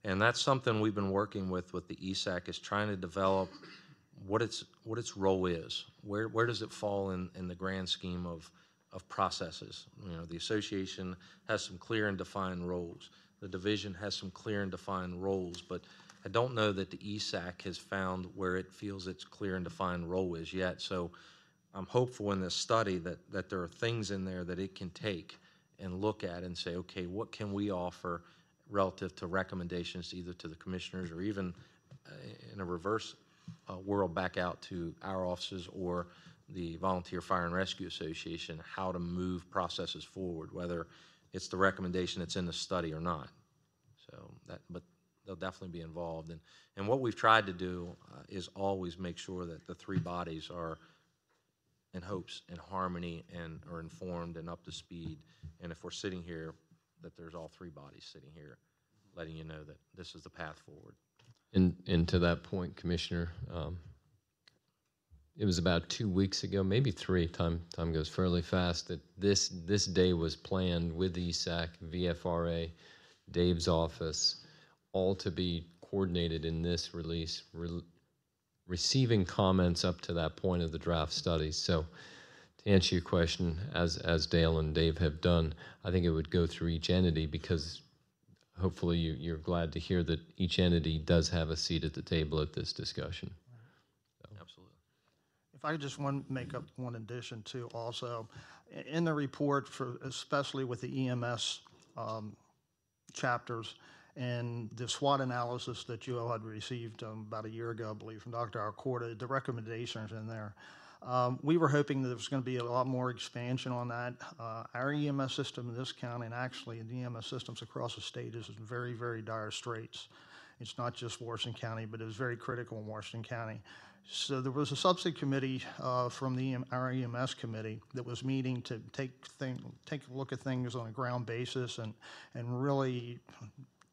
And that's something we've been working with the ESAC, is trying to develop what its role is. Where does it fall in the grand scheme of processes? You know, the association has some clear and defined roles. The division has some clear and defined roles, but I don't know that the ESAC has found where it feels its clear and defined role is yet. So I'm hopeful in this study that there are things in there that it can take and look at and say, okay, what can we offer relative to recommendations either to the commissioners or even in a reverse world back out to our offices or the Volunteer Fire and Rescue Association, how to move processes forward, whether it's the recommendation that's in the study or not. So but they'll definitely be involved. And what we've tried to do is always make sure that the 3 bodies are in hopes, in harmony, and are informed and up to speed. And if we're sitting here, that there's all 3 bodies sitting here, letting you know that this is the path forward. And to that point, Commissioner, it was about 2 weeks ago, maybe 3, time goes fairly fast, that this day was planned with ESAC, VFRA, Dave's office, all to be coordinated in this release, receiving comments up to that point of the draft study. So to answer your question, as Dale and Dave have done, I think it would go through each entity, because hopefully you're glad to hear that each entity does have a seat at the table at this discussion. So. Absolutely. If I just want to make up one addition too, also in the report, for especially with the EMS chapters and the SWOT analysis that you all had received about a year ago, I believe, from Dr. Alcorta, the recommendations in there. We were hoping that there was going to be a lot more expansion on that. Our EMS system in this county, and actually the EMS systems across the state, is in very, very dire straits. It's not just Washington County, but it was very critical in Washington County. So there was a subsidy committee from our EMS committee that was meeting to take a look at things on a ground basis and really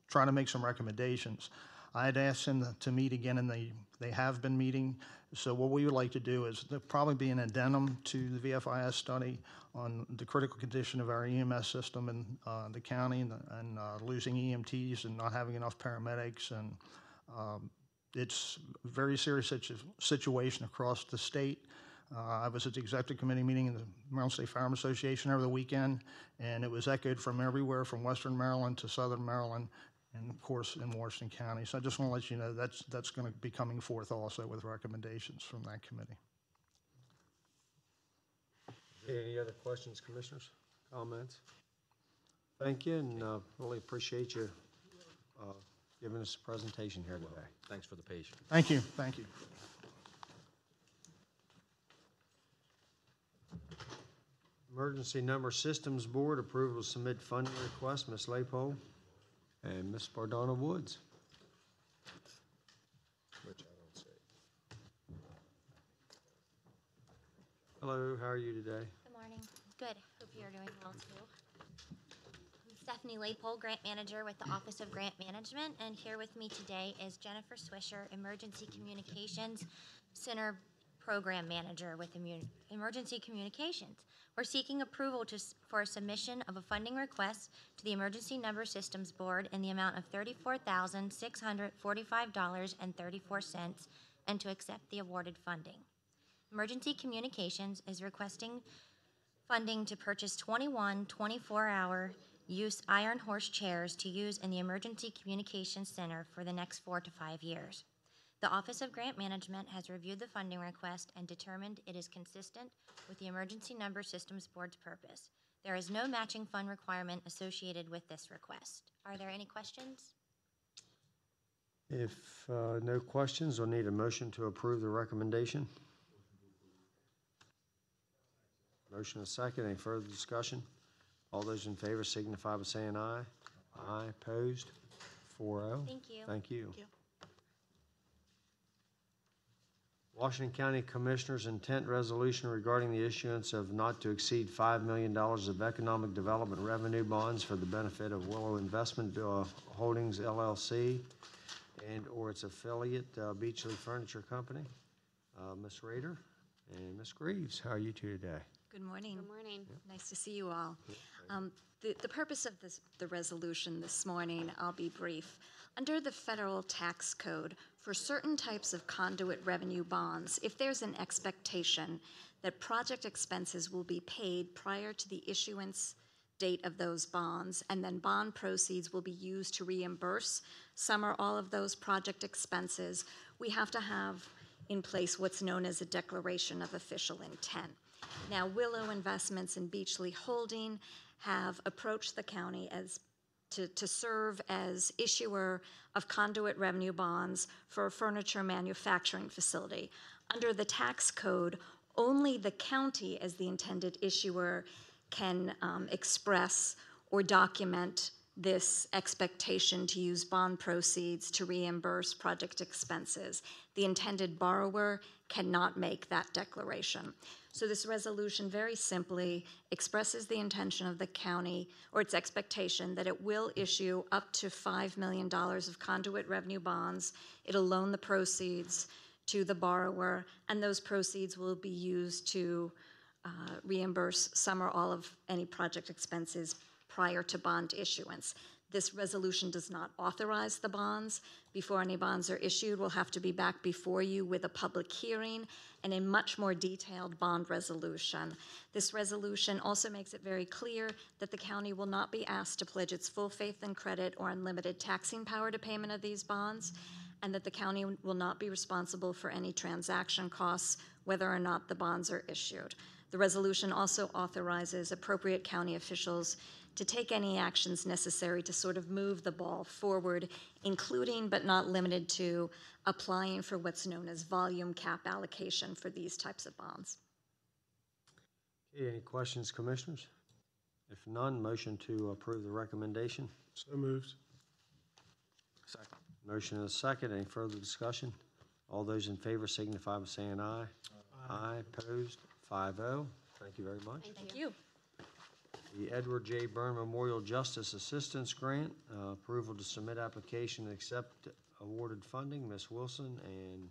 try to make some recommendations. I had asked them to meet again, and they have been meeting. So what we would like to do is there'll probably be an addendum to the VFIS study on the critical condition of our EMS system in the county and losing EMTs and not having enough paramedics. And it's a very serious situation across the state. I was at the executive committee meeting in the Maryland State Firemen Association over the weekend, and it was echoed from everywhere from Western Maryland to Southern Maryland, and of course in Washington County. So I just want to let you know that's going to be coming forth also with recommendations from that committee. Any other questions, commissioners? Comments? Thank you, and really appreciate you giving us a presentation here today. Thanks for the patience. Thank you. Thank you. Emergency Number Systems Board approval to submit funding request, Ms. Leopold and Ms. Bardonna Woods. Which I don't see. Hello, how are you today? Good morning. Good. Hope you're doing well too. I'm Stephanie Leopold, Grant Manager with the Office of Grant Management, and here with me today is Jennifer Swisher, Emergency Communications Center Program Manager with Emergency Communications. We're seeking approval for a submission of a funding request to the Emergency Number Systems Board in the amount of $34,645.34 and to accept the awarded funding. Emergency Communications is requesting funding to purchase 21 24-hour use Iron Horse chairs to use in the Emergency Communications Center for the next 4 to 5 years. The Office of Grant Management has reviewed the funding request and determined it is consistent with the Emergency Number Systems Board's purpose. There is no matching fund requirement associated with this request. Are there any questions? If no questions, we'll need a motion to approve the recommendation. Motion is second. Any further discussion? All those in favor signify by saying aye. Aye. Opposed? 4-0. Thank you. Thank you. Thank you. Washington County Commissioners' intent resolution regarding the issuance of not to exceed $5 million of economic development revenue bonds for the benefit of Willow Investment Holdings LLC and or its affiliate, Beachley Furniture Company. Ms. Rader and Ms. Greaves, how are you two today? Good morning. Good morning. Nice to see you all. The purpose of the resolution this morning, I'll be brief. Under the federal tax code, for certain types of conduit revenue bonds, if there's an expectation that project expenses will be paid prior to the issuance date of those bonds, and then bond proceeds will be used to reimburse some or all of those project expenses, we have to have in place what's known as a declaration of official intent. Now, Willow Investments and Beachley Holding have approached the county to serve as issuer of conduit revenue bonds for a furniture manufacturing facility. Under the tax code, only the county as the intended issuer can express or document this expectation to use bond proceeds to reimburse project expenses. The intended borrower cannot make that declaration. So this resolution very simply expresses the intention of the county, or its expectation, that it will issue up to $5 million of conduit revenue bonds. It'll loan the proceeds to the borrower, and those proceeds will be used to reimburse some or all of any project expenses prior to bond issuance. This resolution does not authorize the bonds. Before any bonds are issued, we'll have to be back before you with a public hearing and a much more detailed bond resolution. This resolution also makes it very clear that the county will not be asked to pledge its full faith and credit or unlimited taxing power to payment of these bonds, and that the county will not be responsible for any transaction costs, whether or not the bonds are issued. The resolution also authorizes appropriate county officials to take any actions necessary to sort of move the ball forward, including but not limited to applying for what's known as volume cap allocation for these types of bonds. Okay, any questions, commissioners? If none, motion to approve the recommendation. So moved. Second. Motion and a second. Any further discussion? All those in favor signify by saying aye. Aye. Opposed? 5-0. Thank you very much. Thank you. The Edward J. Byrne Memorial Justice Assistance Grant, approval to submit application and accept awarded funding. Ms. Wilson and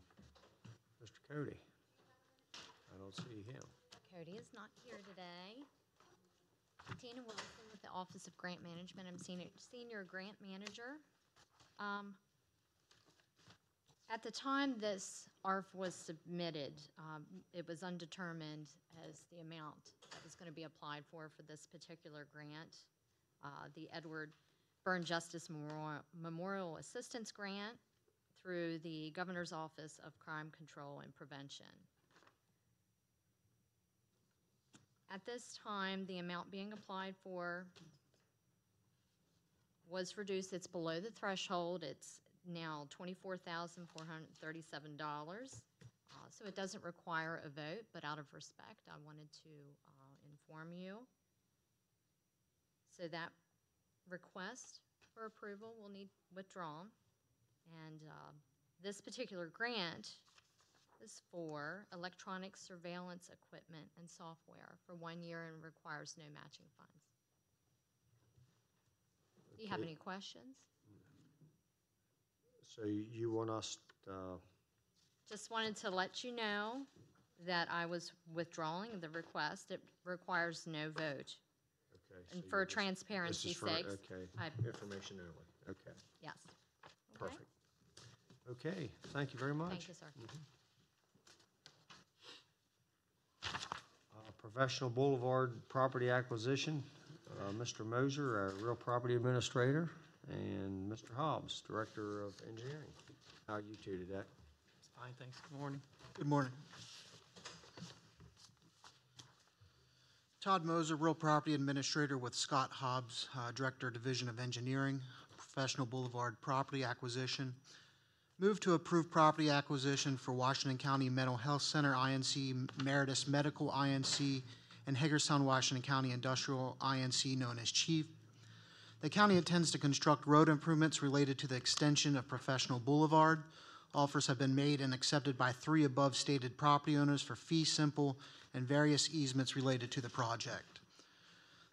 Mr. Cody. I don't see him. Cody is not here today. Tina Wilson with the Office of Grant Management. I'm Senior Grant Manager. At the time this ARF was submitted, it was undetermined as the amount that was going to be applied for this particular grant. The Edward Byrne Justice Memorial Assistance Grant through the Governor's Office of Crime Control and Prevention. At this time, the amount being applied for was reduced. It's below the threshold. It's now $24,437. So it doesn't require a vote, but out of respect, I wanted to inform you. So that request for approval will need withdrawn. And this particular grant is for electronic surveillance equipment and software for 1 year and requires no matching funds. Do you have any questions? So you want us, Just wanted to let you know that I was withdrawing the request. It requires no vote. okay. And so for you're just- transparency this is for- sakes, Okay, information only. Okay, yes. Okay? perfect. Okay, thank you very much. Thank you, sir. Professional Boulevard Property Acquisition, Mr. Moser, our Real Property Administrator, and Mr. Hobbs, Director of Engineering. How are you two today? Fine, thanks. Good morning. Good morning. Todd Moser, Real Property Administrator with Scott Hobbs, Director, Division of Engineering, Professional Boulevard Property Acquisition. Move to approve property acquisition for Washington County Mental Health Center, INC, Meritus Medical, INC, and Hagerstown, Washington County Industrial, INC, known as Chief. The county intends to construct road improvements related to the extension of Professional Boulevard. Offers have been made and accepted by 3 above stated property owners for fee simple and various easements related to the project.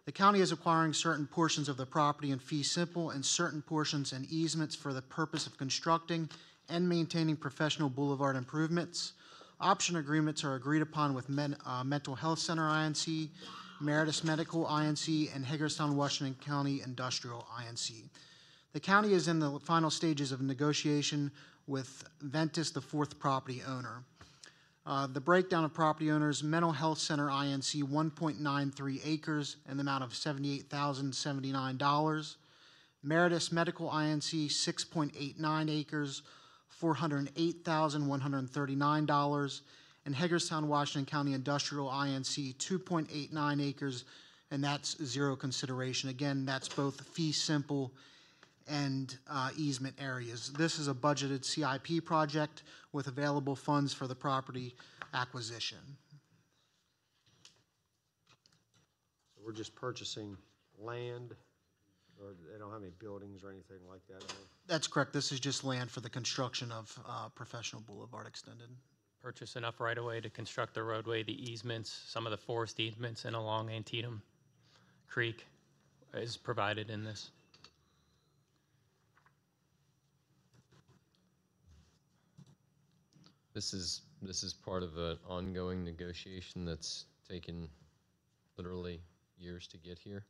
The county is acquiring certain portions of the property in fee simple and certain portions and easements for the purpose of constructing and maintaining Professional Boulevard improvements. Option agreements are agreed upon with Mental Health Center, INC, Meritus Medical, INC, and Hagerstown, Washington County Industrial, INC. The county is in the final stages of negotiation with Ventus, the 4th property owner. The breakdown of property owners: Mental Health Center, INC, 1.93 acres and the amount of $78,079. Meritus Medical, INC, 6.89 acres, $408,139. And Hagerstown, Washington County Industrial, INC, 2.89 acres, and that's zero consideration. Again, that's both fee simple and easement areas. This is a budgeted CIP project with available funds for the property acquisition. So we're just purchasing land, or they don't have any buildings or anything like that? That's correct. This is just land for the construction of Professional Boulevard Extended. Purchase enough right-of-way to construct the roadway, the easements, some of the forest easements, and along Antietam Creek is provided in this. This is part of an ongoing negotiation that's taken literally years to get here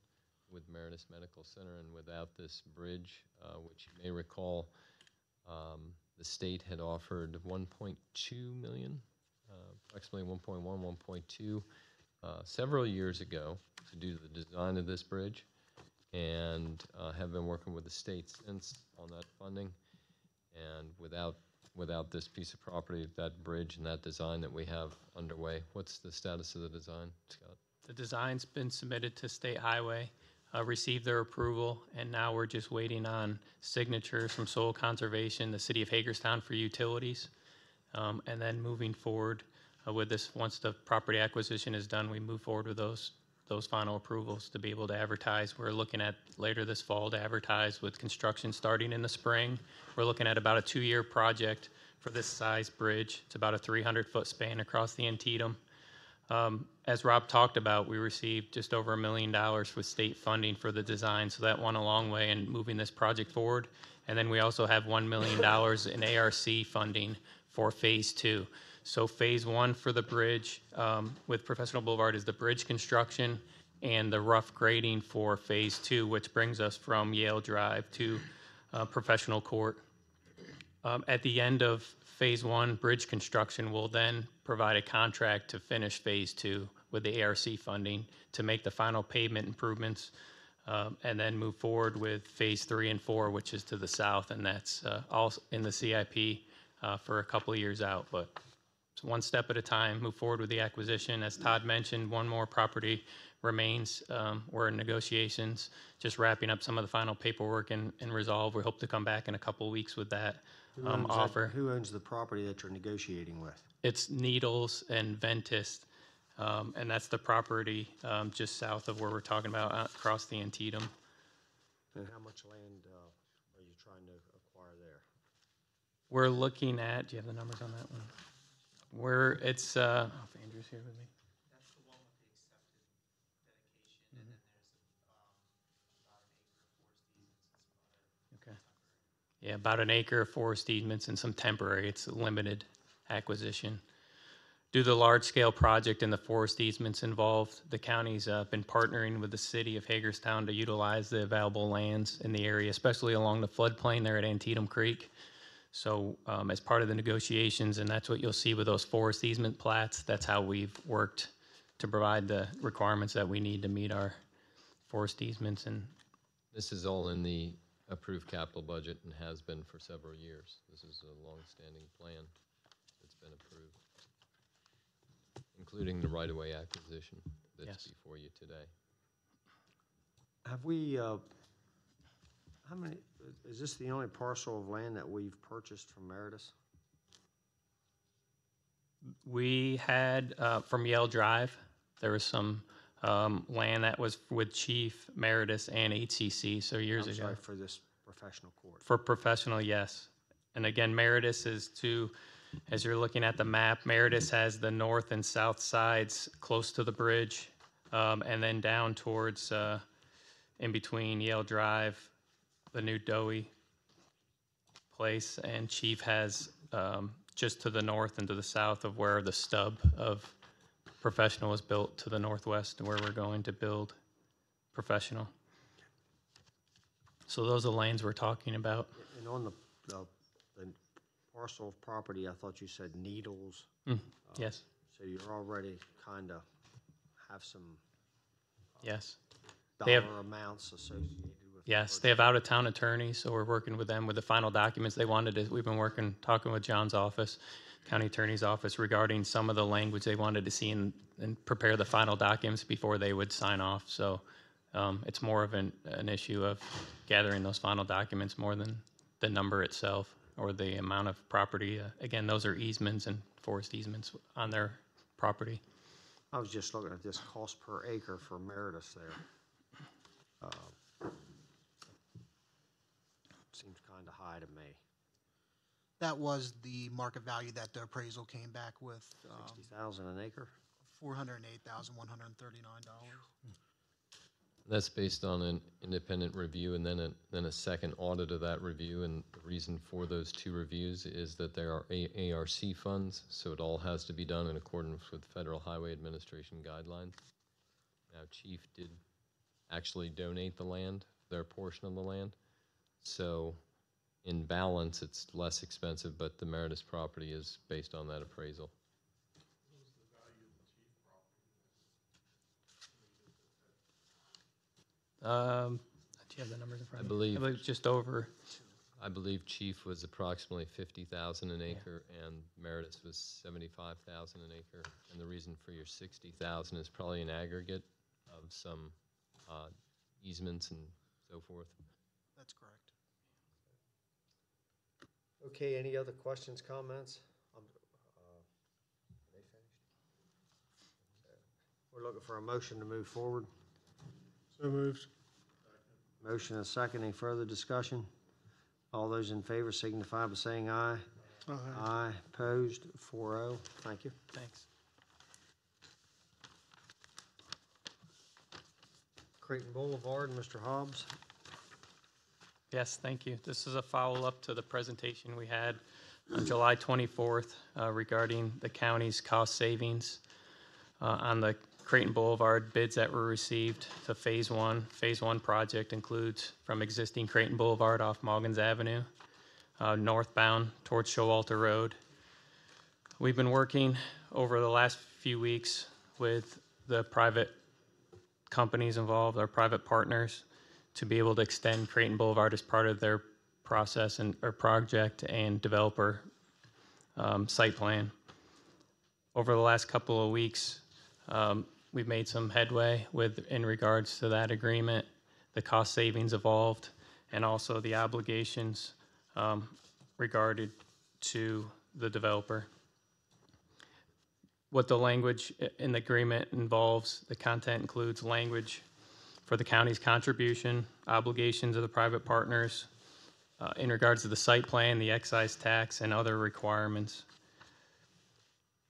with Meritus Medical Center, and without this bridge, which you may recall, the state had offered $1.2 million, approximately 1.1, 1.2, several years ago to do the design of this bridge, and have been working with the state since on that funding. And without this piece of property, that bridge and that design that we have underway, what's the status of the design, Scott? The design's been submitted to State Highway, received their approval, and now we're just waiting on signatures from Soil Conservation, the City of Hagerstown for utilities, and then moving forward with this. Once the property acquisition is done, we move forward with those those final approvals to be able to advertise. We're looking at later this fall to advertise with construction starting in the spring. We're looking at about a 2-year project for this size bridge. It's about a 300-foot span across the Antietam. As Rob talked about, we received just over $1 million with state funding for the design, so that went a long way in moving this project forward. And then we also have $1 million in ARC funding for Phase 2. So Phase 1 for the bridge with Professional Boulevard is the bridge construction and the rough grading for Phase 2, which brings us from Yale Drive to Professional Court. At the end of Phase 1 bridge construction, we'll then provide a contract to finish Phase 2 with the ARC funding to make the final pavement improvements and then move forward with Phase 3 and 4, which is to the south, and that's all in the CIP for a couple of years out. But it's one step at a time, move forward with the acquisition. As Todd mentioned, one more property remains. We're in negotiations, just wrapping up some of the final paperwork and resolve. We hope to come back in a couple of weeks with that offer. Who owns the property that you're negotiating with? It's Needles and Ventus, and that's the property just south of where we're talking about, across the Antietam. And how much land are you trying to acquire there? We're looking at, do you have the numbers on that one? It's, if Andrew's here with me. That's the one with the accepted dedication, and then there's about an acre of forest easements. Okay. Yeah, about an acre of forest easements and some temporary. It's a limited acquisition. Due to the large-scale project and the forest easements involved, the county's been partnering with the city of Hagerstown to utilize the available lands in the area, especially along the floodplain there at Antietam Creek. So as part of the negotiations, and that's what you'll see with those forest easement plats, that's how we've worked to provide the requirements that we need to meet our forest easements. And This is all in the approved capital budget and has been for several years. This is a long-standing plan that's been approved, including the right-of-way acquisition that's Yes. before you today. Have we, how many, is this the only parcel of land that we've purchased from Meritus? we had, from Yale Drive, there was some land that was with Chief Meritus and HCC, so years I'm ago. sorry, for this professional court. For professional, yes. And again, Meritus is as you're looking at the map, Meritus has the north and south sides close to the bridge, and then down towards, in between Yale Drive, the new Dowie place, and Chief has just to the north and to the south of where the stub of Professional was built, to the northwest, where we're going to build Professional. So those are the lanes we're talking about. And on the parcel of property, I thought you said Needles. Yes. So you're already kind of have some Yes. They have dollar amounts associated with. Yes, they have out-of-town attorneys, so we're working with them with the final documents they wanted. We've been talking with John's office, county attorney's office, regarding some of the language they wanted to see and prepare the final documents before they would sign off. So it's more of an issue of gathering those final documents more than the number itself or the amount of property. Again, those are easements and forest easements on their property. I was just looking at this cost per acre for Meritus there. Seems kind of high to me. That was the market value that the appraisal came back with. 60,000 an acre? $408,139. That's based on an independent review and then a second audit of that review. And the reason for those two reviews is that there are ARC funds, so it all has to be done in accordance with Federal Highway Administration guidelines. Now, Chief did actually donate the land, their portion of the land. So in balance, it's less expensive, but the Meritus property is based on that appraisal. Do you have the numbers in front of you? I believe just over. I believe Chief was approximately 50,000 an acre, and Meritus was 75,000 an acre. And the reason for your 60,000 is probably an aggregate of some easements and so forth. That's correct. Okay, any other questions, comments? They finished? We're looking for a motion to move forward. So moved. Motion and a second. Any further discussion? All those in favor signify by saying aye. Aye. Aye. Opposed? 4-0. Thank you. Thanks. Creighton Boulevard, Mr. Hobbs. Yes, thank you. This is a follow-up to the presentation we had on July 24th regarding the county's cost savings on the Creighton Boulevard bids that were received to Phase 1. Phase 1 project includes from existing Creighton Boulevard off Moggins Avenue, northbound towards Showalter Road. We've been working over the last few weeks with the private companies involved, our private partners, to be able to extend Creighton Boulevard as part of their process and or project and developer site plan. Over the last couple of weeks, we've made some headway in regards to that agreement, the cost savings involved, and also the obligations regarded to the developer. What the language in the agreement involves, the content includes language for the county's contribution, obligations of the private partners, in regards to the site plan, the excise tax, and other requirements.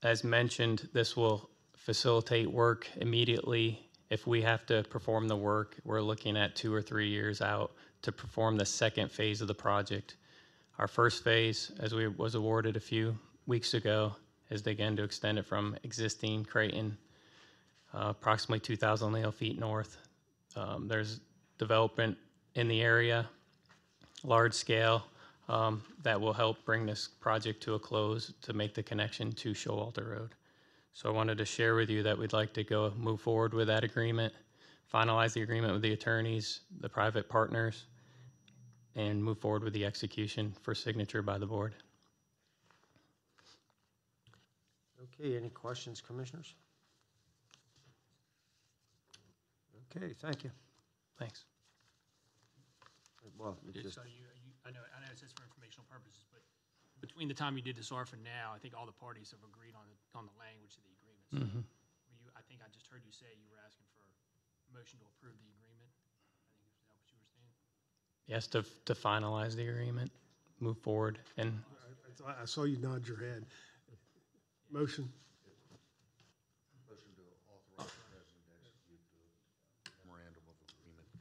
As mentioned, this will facilitate work immediately. If we have to perform the work, we're looking at 2 or 3 years out to perform the second phase of the project. Our first phase, as we was awarded a few weeks ago, is again to extend it from existing Creighton, approximately 2,000 lineal feet north. There's development in the area, large scale, that will help bring this project to a close to make the connection to Showalter Road. So I wanted to share with you that we'd like to move forward with that agreement, finalize the agreement with the attorneys, the private partners, and move forward with the execution for signature by the board. Okay, any questions, commissioners? Okay, thank you. Thanks. Well, it just, So I know it says for informational purposes, but between the time you did this ARFA and now, I think all the parties have agreed on the language of the agreement. So I think I just heard you say you were asking for a motion to approve the agreement. I think is that what you were saying? Yes, to finalize the agreement, move forward, and I saw you nod your head. Motion. Motion to authorize the president to execute the memorandum of agreement.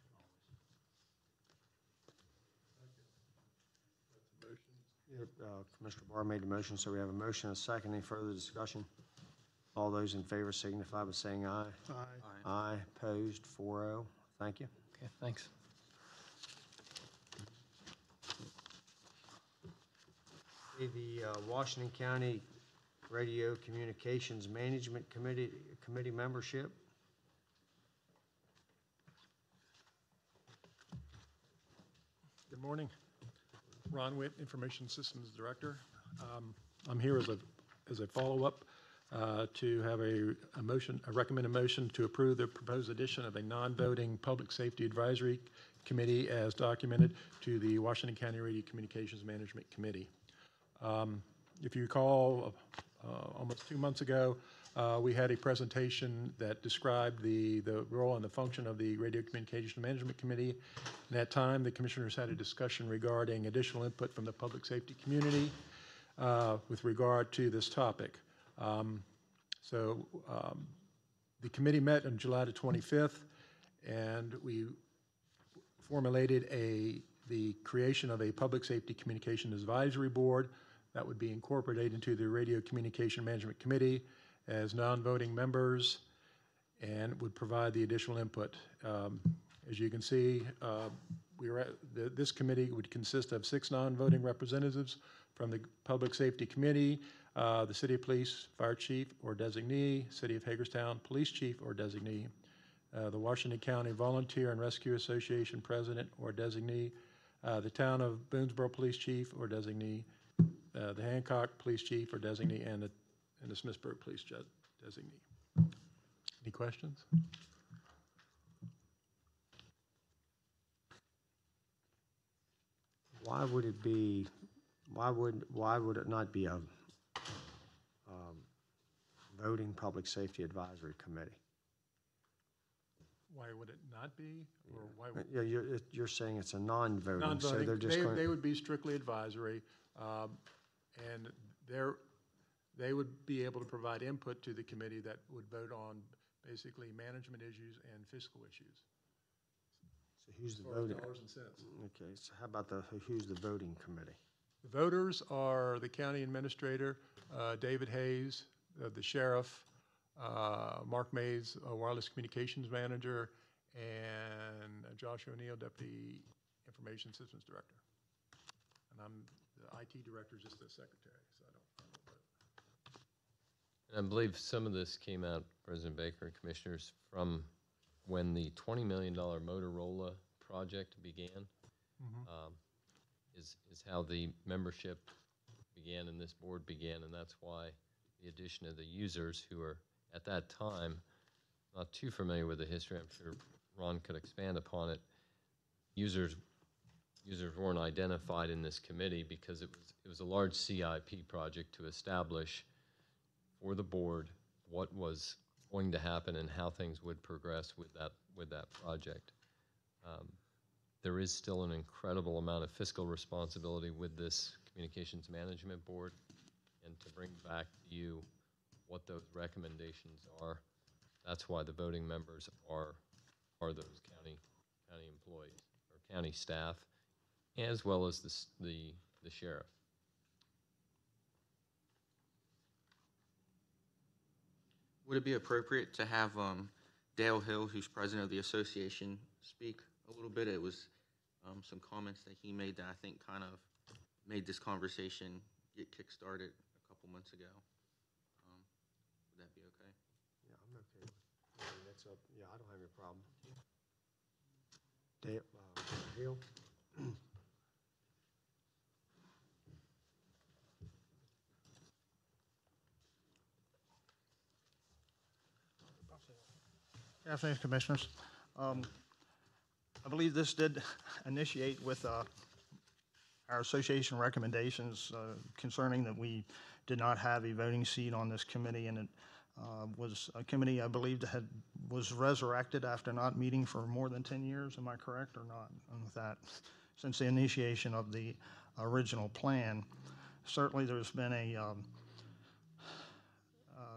Commissioner Barr made the motion, so we have a motion and a second. Any further discussion? All those in favor signify by saying aye. Aye. Aye. Opposed? 4-0. Thank you. okay, thanks. Okay, the Washington County Radio Communications Management Committee membership. Good morning. Ron Witt, Information Systems Director. I'm here as a follow-up to have a recommend a motion to approve the proposed addition of a non-voting Public Safety Advisory Committee as documented to the Washington County Radio Communications Management Committee. If you recall, almost 2 months ago, we had a presentation that described the role and the function of the Radio Communications Management Committee. At that time, the commissioners had a discussion regarding additional input from the public safety community with regard to this topic. The committee met on July the 25th, and we formulated the creation of a Public Safety Communications Advisory Board that would be incorporated into the Radio Communication Management Committee as non-voting members and would provide the additional input. As you can see, this committee would consist of 6 non-voting representatives from the Public Safety Committee, the City of Police Fire Chief or designee, City of Hagerstown Police Chief or designee, the Washington County Volunteer and Rescue Association President or designee, the Town of Boonesboro Police Chief or designee, the Hancock Police Chief or designee, and the Smithsburg Police designee. Any questions? Why would it be? Why would it not be a voting Public Safety Advisory Committee? Why would it not be? Or why? Yeah, you're saying it's a non-voting, so Non-voting, they're just they going. would be strictly advisory, and they would be able to provide input to the committee that would vote on basically management issues and fiscal issues. So who's the as far as voting? dollars and cents. Okay, so how about who's the voting committee? The voters are the county administrator, David Hayes, the sheriff, Mark Mays, wireless communications manager, and Josh O'Neill, deputy information systems director. And I'm the IT director, just the secretary, so I don't vote. And I believe some of this came out, President Baker and Commissioners, from when the $20 million Motorola project began, is how the membership began and this board began, and that's why the addition of the users who are, at that time, not too familiar with the history, I'm sure Ron could expand upon it, users weren't identified in this committee because it was a large CIP project to establish for the board what was going to happen and how things would progress with that project. There is still an incredible amount of fiscal responsibility with this communications management board, and to bring back to you what those recommendations are, that's why the voting members are those county employees or county staff, as well as the sheriff. Would it be appropriate to have Dale Hill, who's president of the association, speak a little bit? It was some comments that he made that I think kind of made this conversation get kick-started a couple months ago. Would that be okay? Yeah, I'm okay. That's up. Yeah, I don't have any problem. Dale Hill. Good afternoon, Commissioners. I believe this did initiate with our association recommendations concerning that we did not have a voting seat on this committee, and it was a committee, I believe, that was resurrected after not meeting for more than 10 years. Am I correct or not on that? Since the initiation of the original plan. Certainly there's been a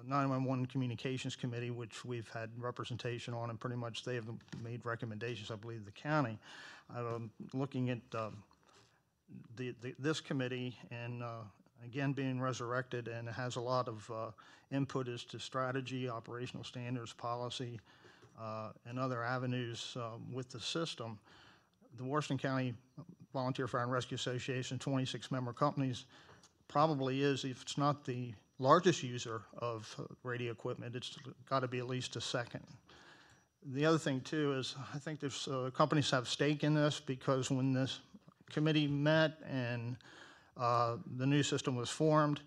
911 Communications Committee, which we've had representation on, and pretty much they have made recommendations, I believe, the county. Looking at this committee, and again, being resurrected, and it has a lot of input as to strategy, operational standards, policy, and other avenues with the system. The Washington County Volunteer Fire and Rescue Association, 26-member companies, probably is, if it's not the largest user of radio equipment, it's got to be at least a second. The other thing too is I think there's companies have stake in this, because when this committee met and the new system was formed,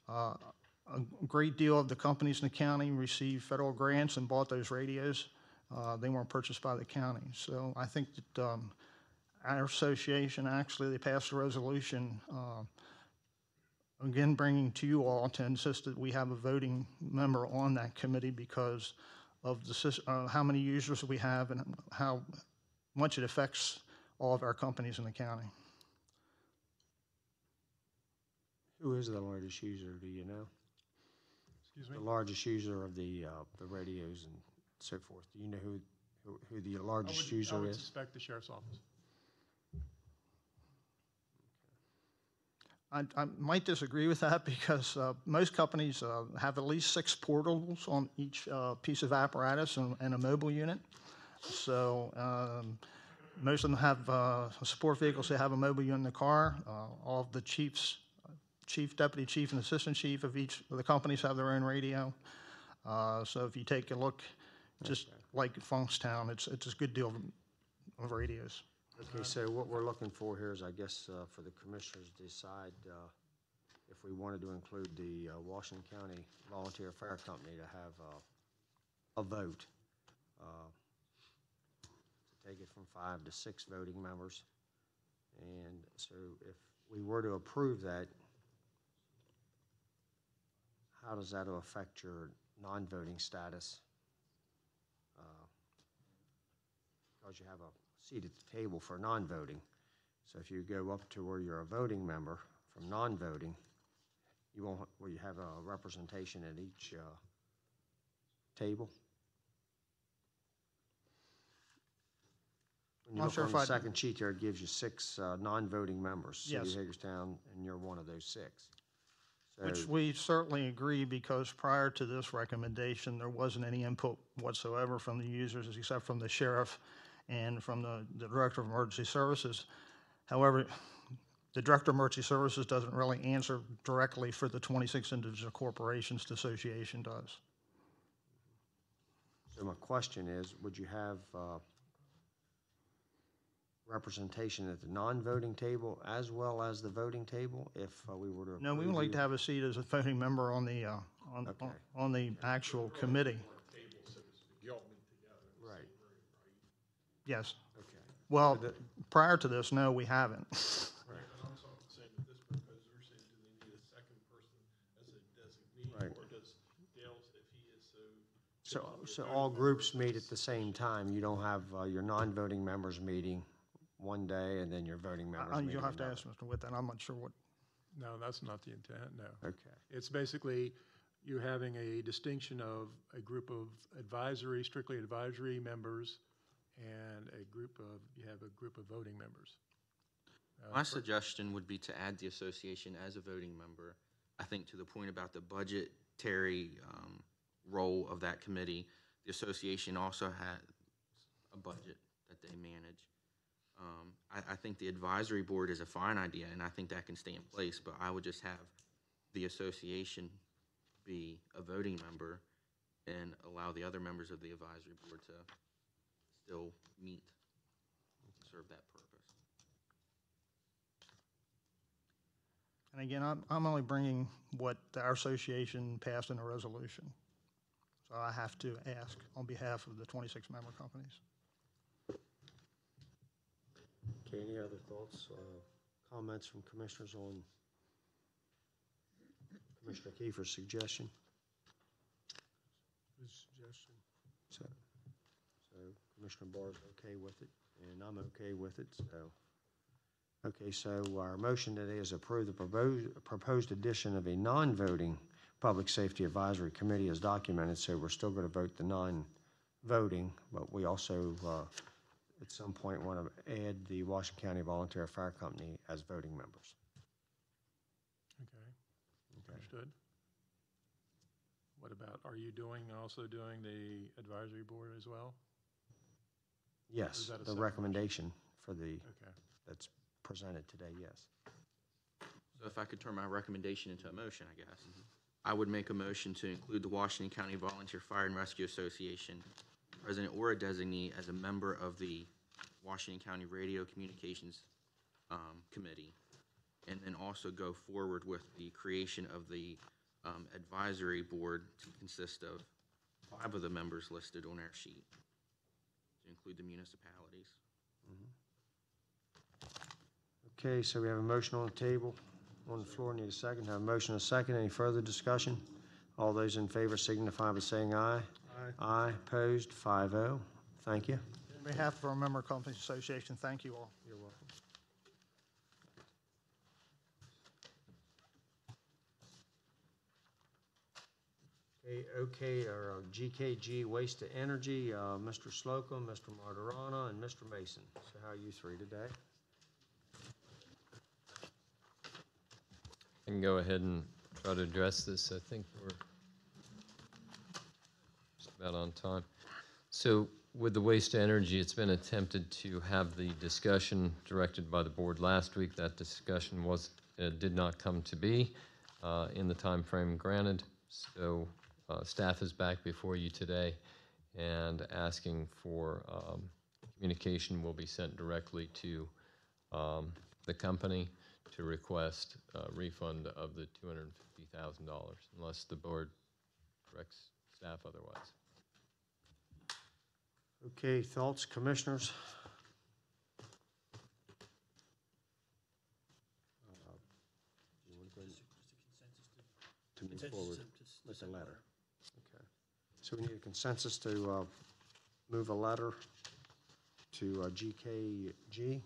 a great deal of the companies in the county received federal grants and bought those radios. They weren't purchased by the county. So I think that our association, actually, they passed a resolution again, bringing to you all to insist that we have a voting member on that committee because of how many users we have and how much it affects all of our companies in the county. Who is the largest user, do you know? Excuse me? The largest user of the radios and so forth. Do you know who the largest user I would is? suspect the sheriff's office. I might disagree with that because most companies have at least 6 portables on each piece of apparatus and a mobile unit. So most of them have support vehicles that have a mobile unit in the car. All of the chiefs, chief, deputy chief, and assistant chief of each of the companies have their own radio. So if you take a look, just like Funkstown, it's a good deal of radios. Okay, so what we're looking for here is, I guess, for the commissioners to decide if we wanted to include the Washington County Volunteer Fire Company to have a vote, to take it from 5 to 6 voting members. And so if we were to approve that, how does that affect your non-voting status? because you have a seat at the table for non-voting. So if you go up to where you're a voting member from non-voting, you won't, where you have a representation at each table. When you I'm look sure on if the I- second sheet there, it gives you 6 non-voting members. City Yes. of Hagerstown, and you're one of those 6. Which So- we certainly agree, because prior to this recommendation, there wasn't any input whatsoever from the users, except from the sheriff and from the Director of Emergency Services. However, the Director of Emergency Services doesn't really answer directly for the 26 individual corporations the association does. So my question is, would you have representation at the non-voting table as well as the voting table if we were to? No, we would approve like you? to have a seat as a voting member on the, on the actual committee. Right. Yes. Okay. Well, So the- prior to this, no, we haven't. Right, and I'm saying that this proposal, you're saying, do they need a second person as a designee? Right. Or does Dale, if he is so. So all groups meet at the same time? You don't have your non-voting members meeting one day and then your voting members meeting You'll have to another? ask Mr. Witt, and I'm not sure what. No, that's not the intent, no. Okay. It's basically you having a distinction of a group of advisory, strictly advisory members, and you have a group of voting members. My suggestion would be to add the association as a voting member. I think to the point about the budgetary role of that committee, the association also has a budget that they manage. I think the advisory board is a fine idea, and I think that can stay in place, but I would just have the association be a voting member and allow the other members of the advisory board to still meet to serve that purpose. And again, I'm only bringing what our association passed in a resolution. So I have to ask on behalf of the 26 member companies. Okay, any other thoughts, comments from commissioners on Commissioner Kiefer's suggestion? Good suggestion. So Commissioner Barr's okay with it, and I'm okay with it, so. Okay, so our motion today is approve the proposed addition of a non-voting Public Safety Advisory Committee as documented, so we're still going to vote the non-voting, but we also, at some point, want to add the Washington County Volunteer Fire Company as voting members. Okay, understood. What about, are you also doing the advisory board as well? Yes, Is that a the separate recommendation for the, Okay. that's presented today, yes. So if I could turn my recommendation into a motion, I guess. I would make a motion to include the Washington County Volunteer Fire and Rescue Association, president or a designee, as a member of the Washington County Radio Communications Committee, and then also go forward with the creation of the advisory board to consist of 5 of the members listed on our sheet, to include the municipalities. Okay, so we have a motion on the table, on the floor, need a second. Have a motion and a second. Any further discussion? All those in favor signify by saying aye. Aye. Aye, opposed, 5-0. Thank you. On behalf of our member companies association, thank you all. You're welcome. Okay, our GKG Waste to Energy, Mr. Slocum, Mr. Martirana, and Mr. Mason. So how are you three today? I can go ahead and try to address this. I think we're just about on time. So with the waste to energy, it's been attempted to have the discussion directed by the board last week. That discussion did not come to be in the time frame granted. So staff is back before you today and asking for communication will be sent directly to the company to request a refund of the $250,000 unless the board directs staff otherwise. Okay, thoughts, commissioners? You want to go to move forward with the letter? Okay. So we need a consensus to move a letter to GKG.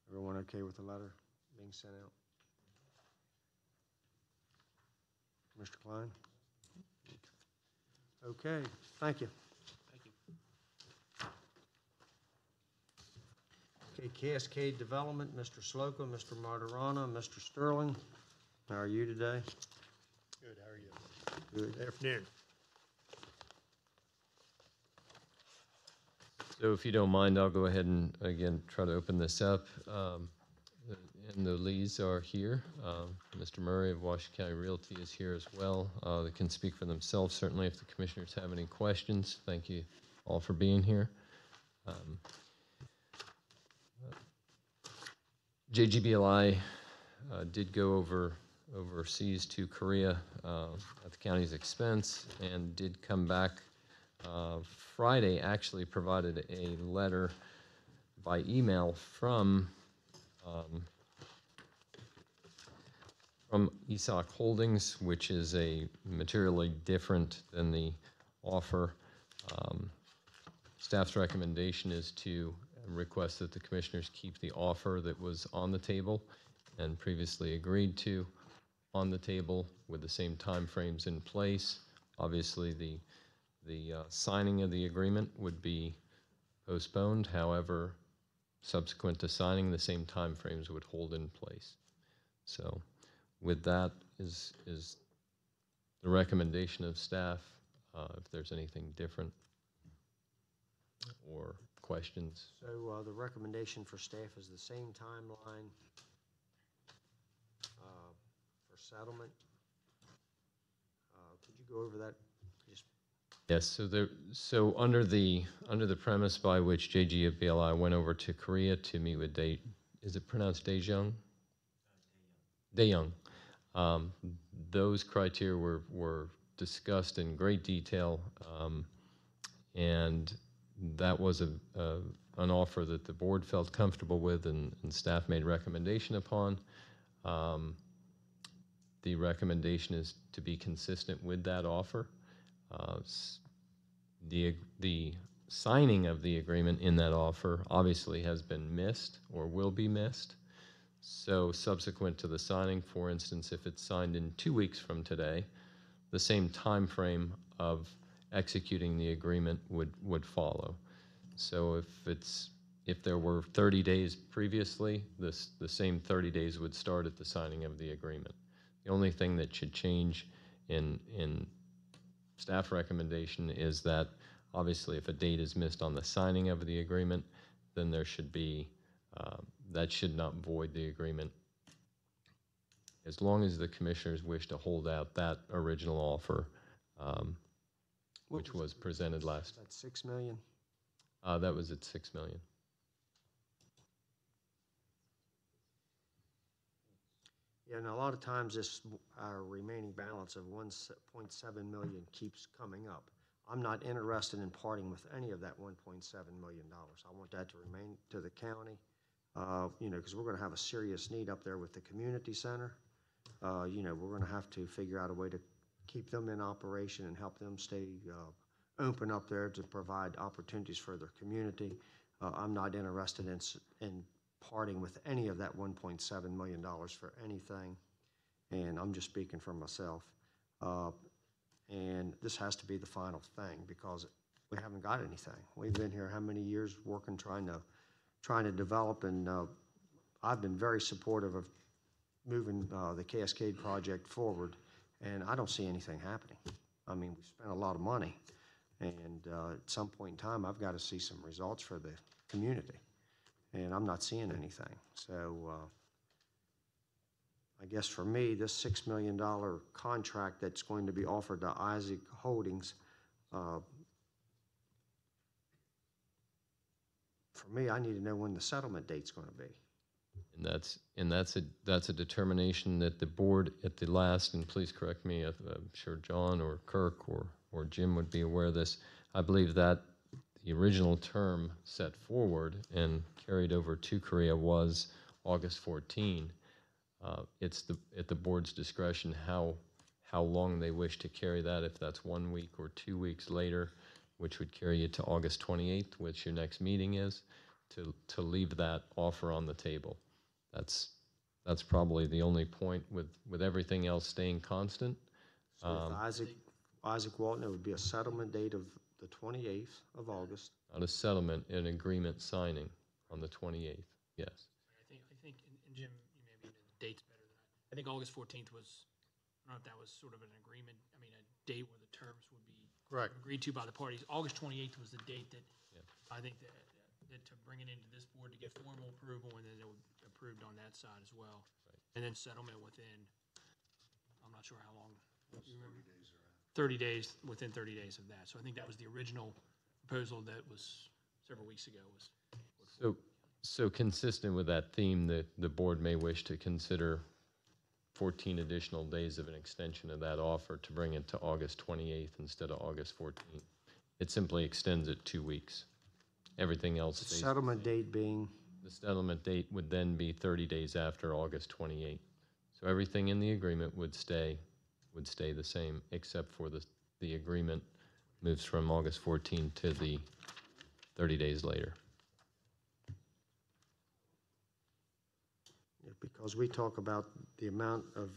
Everyone okay with the letter being sent out? Mr. Klein? Okay, thank you. Okay, Cascade Development, Mr. Slocum, Mr. Martirana, Mr. Sterling. How are you today? Good, how are you? Good. Afternoon. So if you don't mind, I'll go ahead and, again, try to open this up. And the Lees are here. Mr. Murray of Washington County Realty is here as well. They can speak for themselves, certainly, if the commissioners have any questions. Thank you all for being here. JGBLI did go overseas to Korea at the county's expense and did come back Friday. Actually provided a letter by email from ESOC Holdings, which is a materially different than the offer. Staff's recommendation is to request that the commissioners keep the offer that was on the table and previously agreed to on the table with the same timeframes in place. Obviously, the signing of the agreement would be postponed. However, subsequent to signing, the same timeframes would hold in place. So with that is the recommendation of staff. If there's anything different or questions. So the recommendation for staff is the same timeline for settlement. Could you go over that? Just Yes. So under the premise by which JGBLI went over to Korea to meet with is it pronounced Daejeong? Daejeong. Those criteria were discussed in great detail, and that was an offer that the board felt comfortable with, and staff made recommendation upon. The recommendation is to be consistent with that offer. The signing of the agreement in that offer obviously has been missed or will be missed. So subsequent to the signing, for instance, if it's signed in 2 weeks from today, the same time frame of executing the agreement would follow. So if there were 30 days previously, the same 30 days would start at the signing of the agreement. The only thing that should change in staff recommendation is that obviously if a date is missed on the signing of the agreement, then there should be, that should not void the agreement as long as the commissioners wish to hold out that original offer, which was presented last. That's $6 million. That was at $6 million. Yeah, and a lot of times this, our remaining balance of 1.7 million keeps coming up. I'm not interested in parting with any of that $1.7 million. I want that to remain to the county, because we're going to have a serious need up there with the community center. We're going to have to figure out a way to keep them in operation and help them stay open up there to provide opportunities for their community. I'm not interested in parting with any of that $1.7 million for anything, and I'm just speaking for myself. And this has to be the final thing because we haven't got anything. We've been here how many years working, trying to develop, and I've been very supportive of moving the Cascade project forward, and I don't see anything happening. I mean, we spent a lot of money, and at some point in time, I've got to see some results for the community, and I'm not seeing anything. So I guess for me, this $6 million contract that's going to be offered to Isaac Holdings, for me, I need to know when the settlement date's going to be. And that's a determination that the board at the last, and please correct me if I'm sure John or Kirk or Jim would be aware of this. I believe that the original term set forward and carried over to Korea was August 14. It's at the board's discretion how long they wish to carry that, if that's 1 week or 2 weeks later, which would carry you to August 28th, which your next meeting is, to leave that offer on the table. That's probably the only point with everything else staying constant. So with Isaac Walton, it would be a settlement date of the 28th of August. Not a settlement, an agreement signing on the 28th, yes. I think, and Jim, you maybe know the dates better than I think August 14th was, I don't know if that was sort of an agreement, I mean, a date where the terms would be Correct. agreed to by the parties. August 28th was the date that Yeah. I think that to bring it into this board to get formal approval, and then it would be approved on that side as well. Right. And then settlement within, I'm not sure how long. 30 days, within 30 days of that. So I think that was the original proposal that was several weeks ago. So consistent with that theme, the board may wish to consider 14 additional days of an extension of that offer to bring it to August 28th instead of August 14th. It simply extends it 2 weeks. Everything else The stays. settlement date being, The settlement date would then be 30 days after August 28th. So everything in the agreement would stay the same, except for the agreement moves from August 14th to the 30 days later. because we talk about the amount of,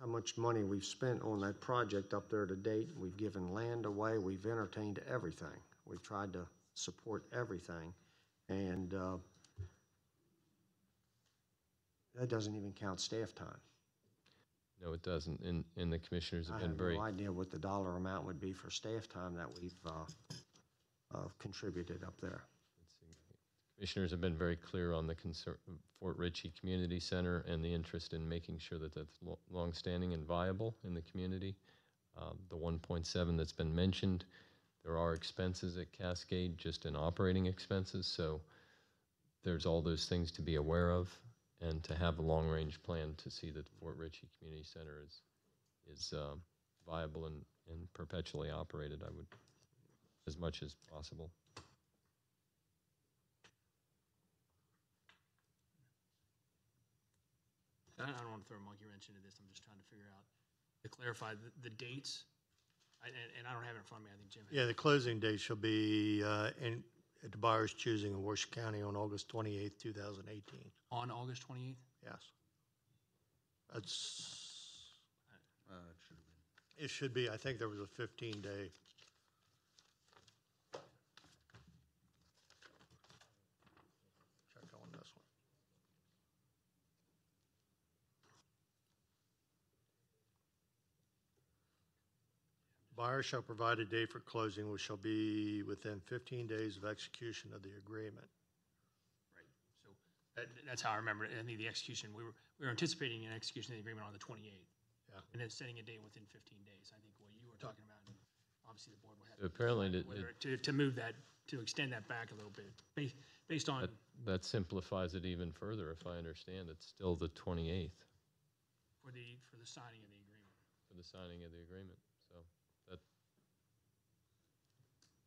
how much money we've spent on that project up there to date. We've given land away, we've entertained everything. We've tried to support everything, and that doesn't even count staff time. No, it doesn't, and the commissioners have been very. I have no idea what the dollar amount would be for staff time that we've contributed up there. Commissioners have been very clear on the Fort Ritchie Community Center and the interest in making sure that that's longstanding and viable in the community. The 1.7 that's been mentioned, there are expenses at Cascade just in operating expenses, so there's all those things to be aware of, and to have a long-range plan to see that the Fort Ritchie Community Center is viable and perpetually operated, I would, as much as possible. I don't want to throw a monkey wrench into this. I'm just trying to figure out, to clarify the dates. And I don't have it in front of me. I think Jim has. Yeah, the closing date shall be at the buyer's choosing in Washoe County on August 28th, 2018. On August 28th? Yes. That's, It should have been. it should be, I think there was a 15-day. Check on this one. Buyer shall provide a date for closing, which shall be within 15 days of execution of the agreement. Right. So that's how I remember it. I think the execution, we were anticipating an execution of the agreement on the 28th. Yeah. And then setting a date within 15 days. I think what you were talking about, and obviously the board would have So apparently to decide whether to move that, to extend that back a little bit, based on, That simplifies it even further, if I understand. It's still the 28th for the signing of the agreement. for the signing of the agreement. So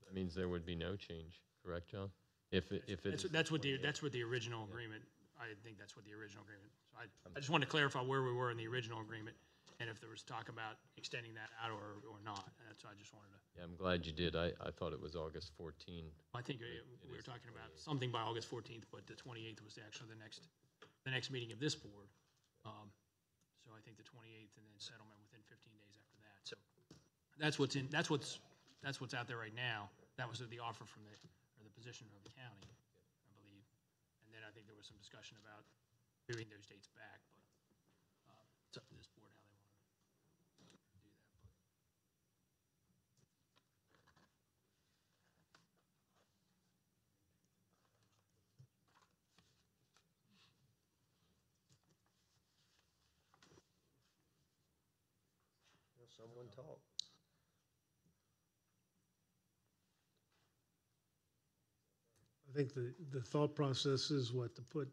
that means there would be no change, correct, John? If it That's what the original agreement, I think that's what the original agreement. So I just wanted to clarify where we were in the original agreement, and if there was talk about extending that out or not. That's why I just wanted to. Yeah, I'm glad you did. I thought it was August 14. I think we were talking about something by August 14th, but the 28th was actually the next meeting of this board. So I think the 28th, and then settlement within 15 days after that. So that's what's out there right now. That was the offer from the position of the county, I believe. And then I think there was some discussion about moving those dates back, but it's up to this board how they want to do that. Someone talk. I think the thought process is what, to put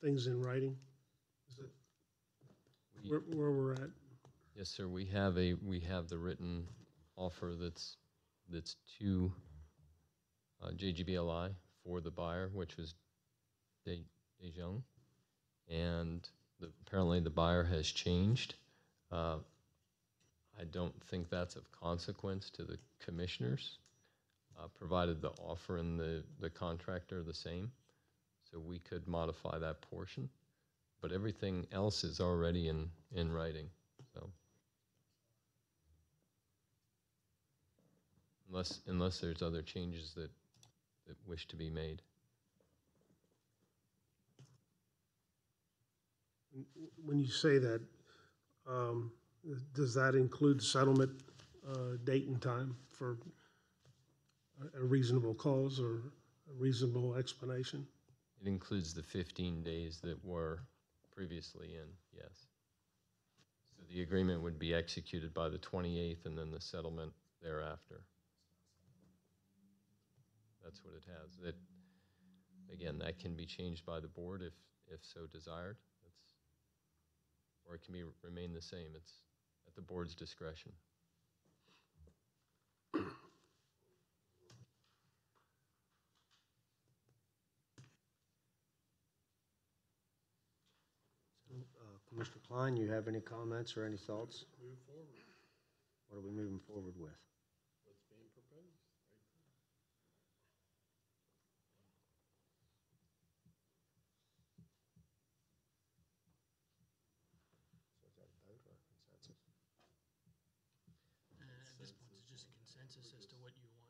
things in writing? Is it where we're at? Yes, sir. We have the written offer that's to JGBLI for the buyer, which was DeJong, and apparently the buyer has changed. I don't think that's of consequence to the commissioners, provided the offer and the contract are the same. So we could modify that portion, but everything else is already in writing, so. Unless there's other changes that wish to be made. When you say that, does that include settlement date and time for a reasonable cause or a reasonable explanation? It includes the 15 days that were previously in, yes. So the agreement would be executed by the 28th and then the settlement thereafter. That's what it has. That, again, that can be changed by the board if so desired. Or it can remain the same. It's at the board's discretion. Commissioner Klein, you have any comments or any thoughts? Move forward. What are we moving forward with? What's being proposed? So is that a vote or a consensus? At this point, it's just a consensus as to what you want.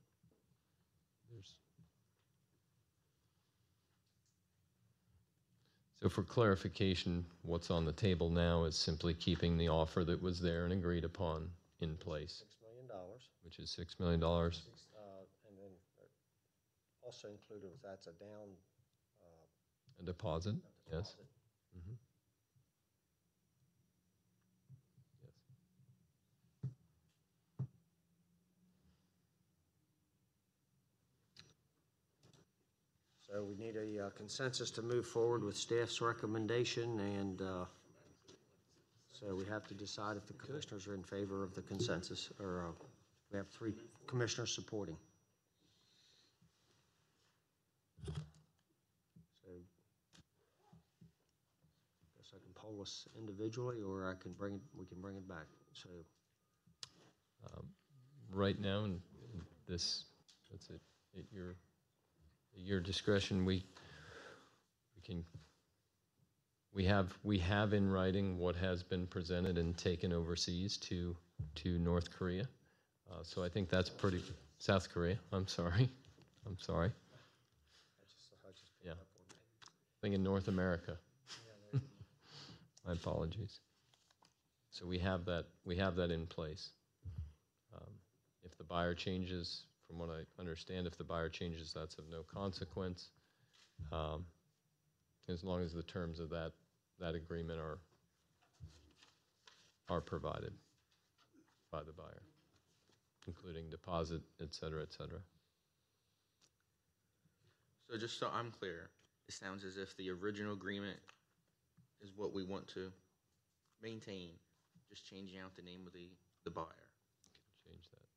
So for clarification, what's on the table now is simply keeping the offer that was there and agreed upon in place, $6 million. which is $6 million. And then also included with that's a down. A deposit, yes. Deposit. Mhm. Yes. So we need a consensus to move forward with staff's recommendation, and so we have to decide if the commissioners are in favor of the consensus, or we have 3 commissioners supporting. So I guess I can poll us individually, or we can bring it back. So Right now, and that's it, at your discretion, we have in writing what has been presented and taken overseas to North Korea. So I think that's pretty, South Korea, I'm sorry. Yeah. Thinking North America. My apologies. So we have that in place. If the buyer changes, from what I understand, if the buyer changes, that's of no consequence, as long as the terms of that agreement are provided by the buyer, including deposit, et cetera, et cetera. So just so I'm clear, it sounds as if the original agreement is what we want to maintain, just changing out the name of the buyer. Change that.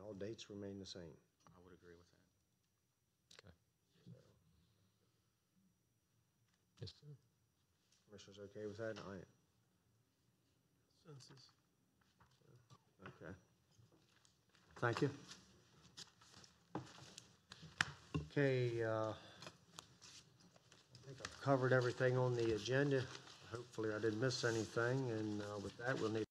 and all dates remain the same. I would agree with that. Okay. Yes, sir. Commissioners okay with that? I am. Consensus. Okay. Thank you. Okay, I think I've covered everything on the agenda. Hopefully I didn't miss anything, and with that, we'll need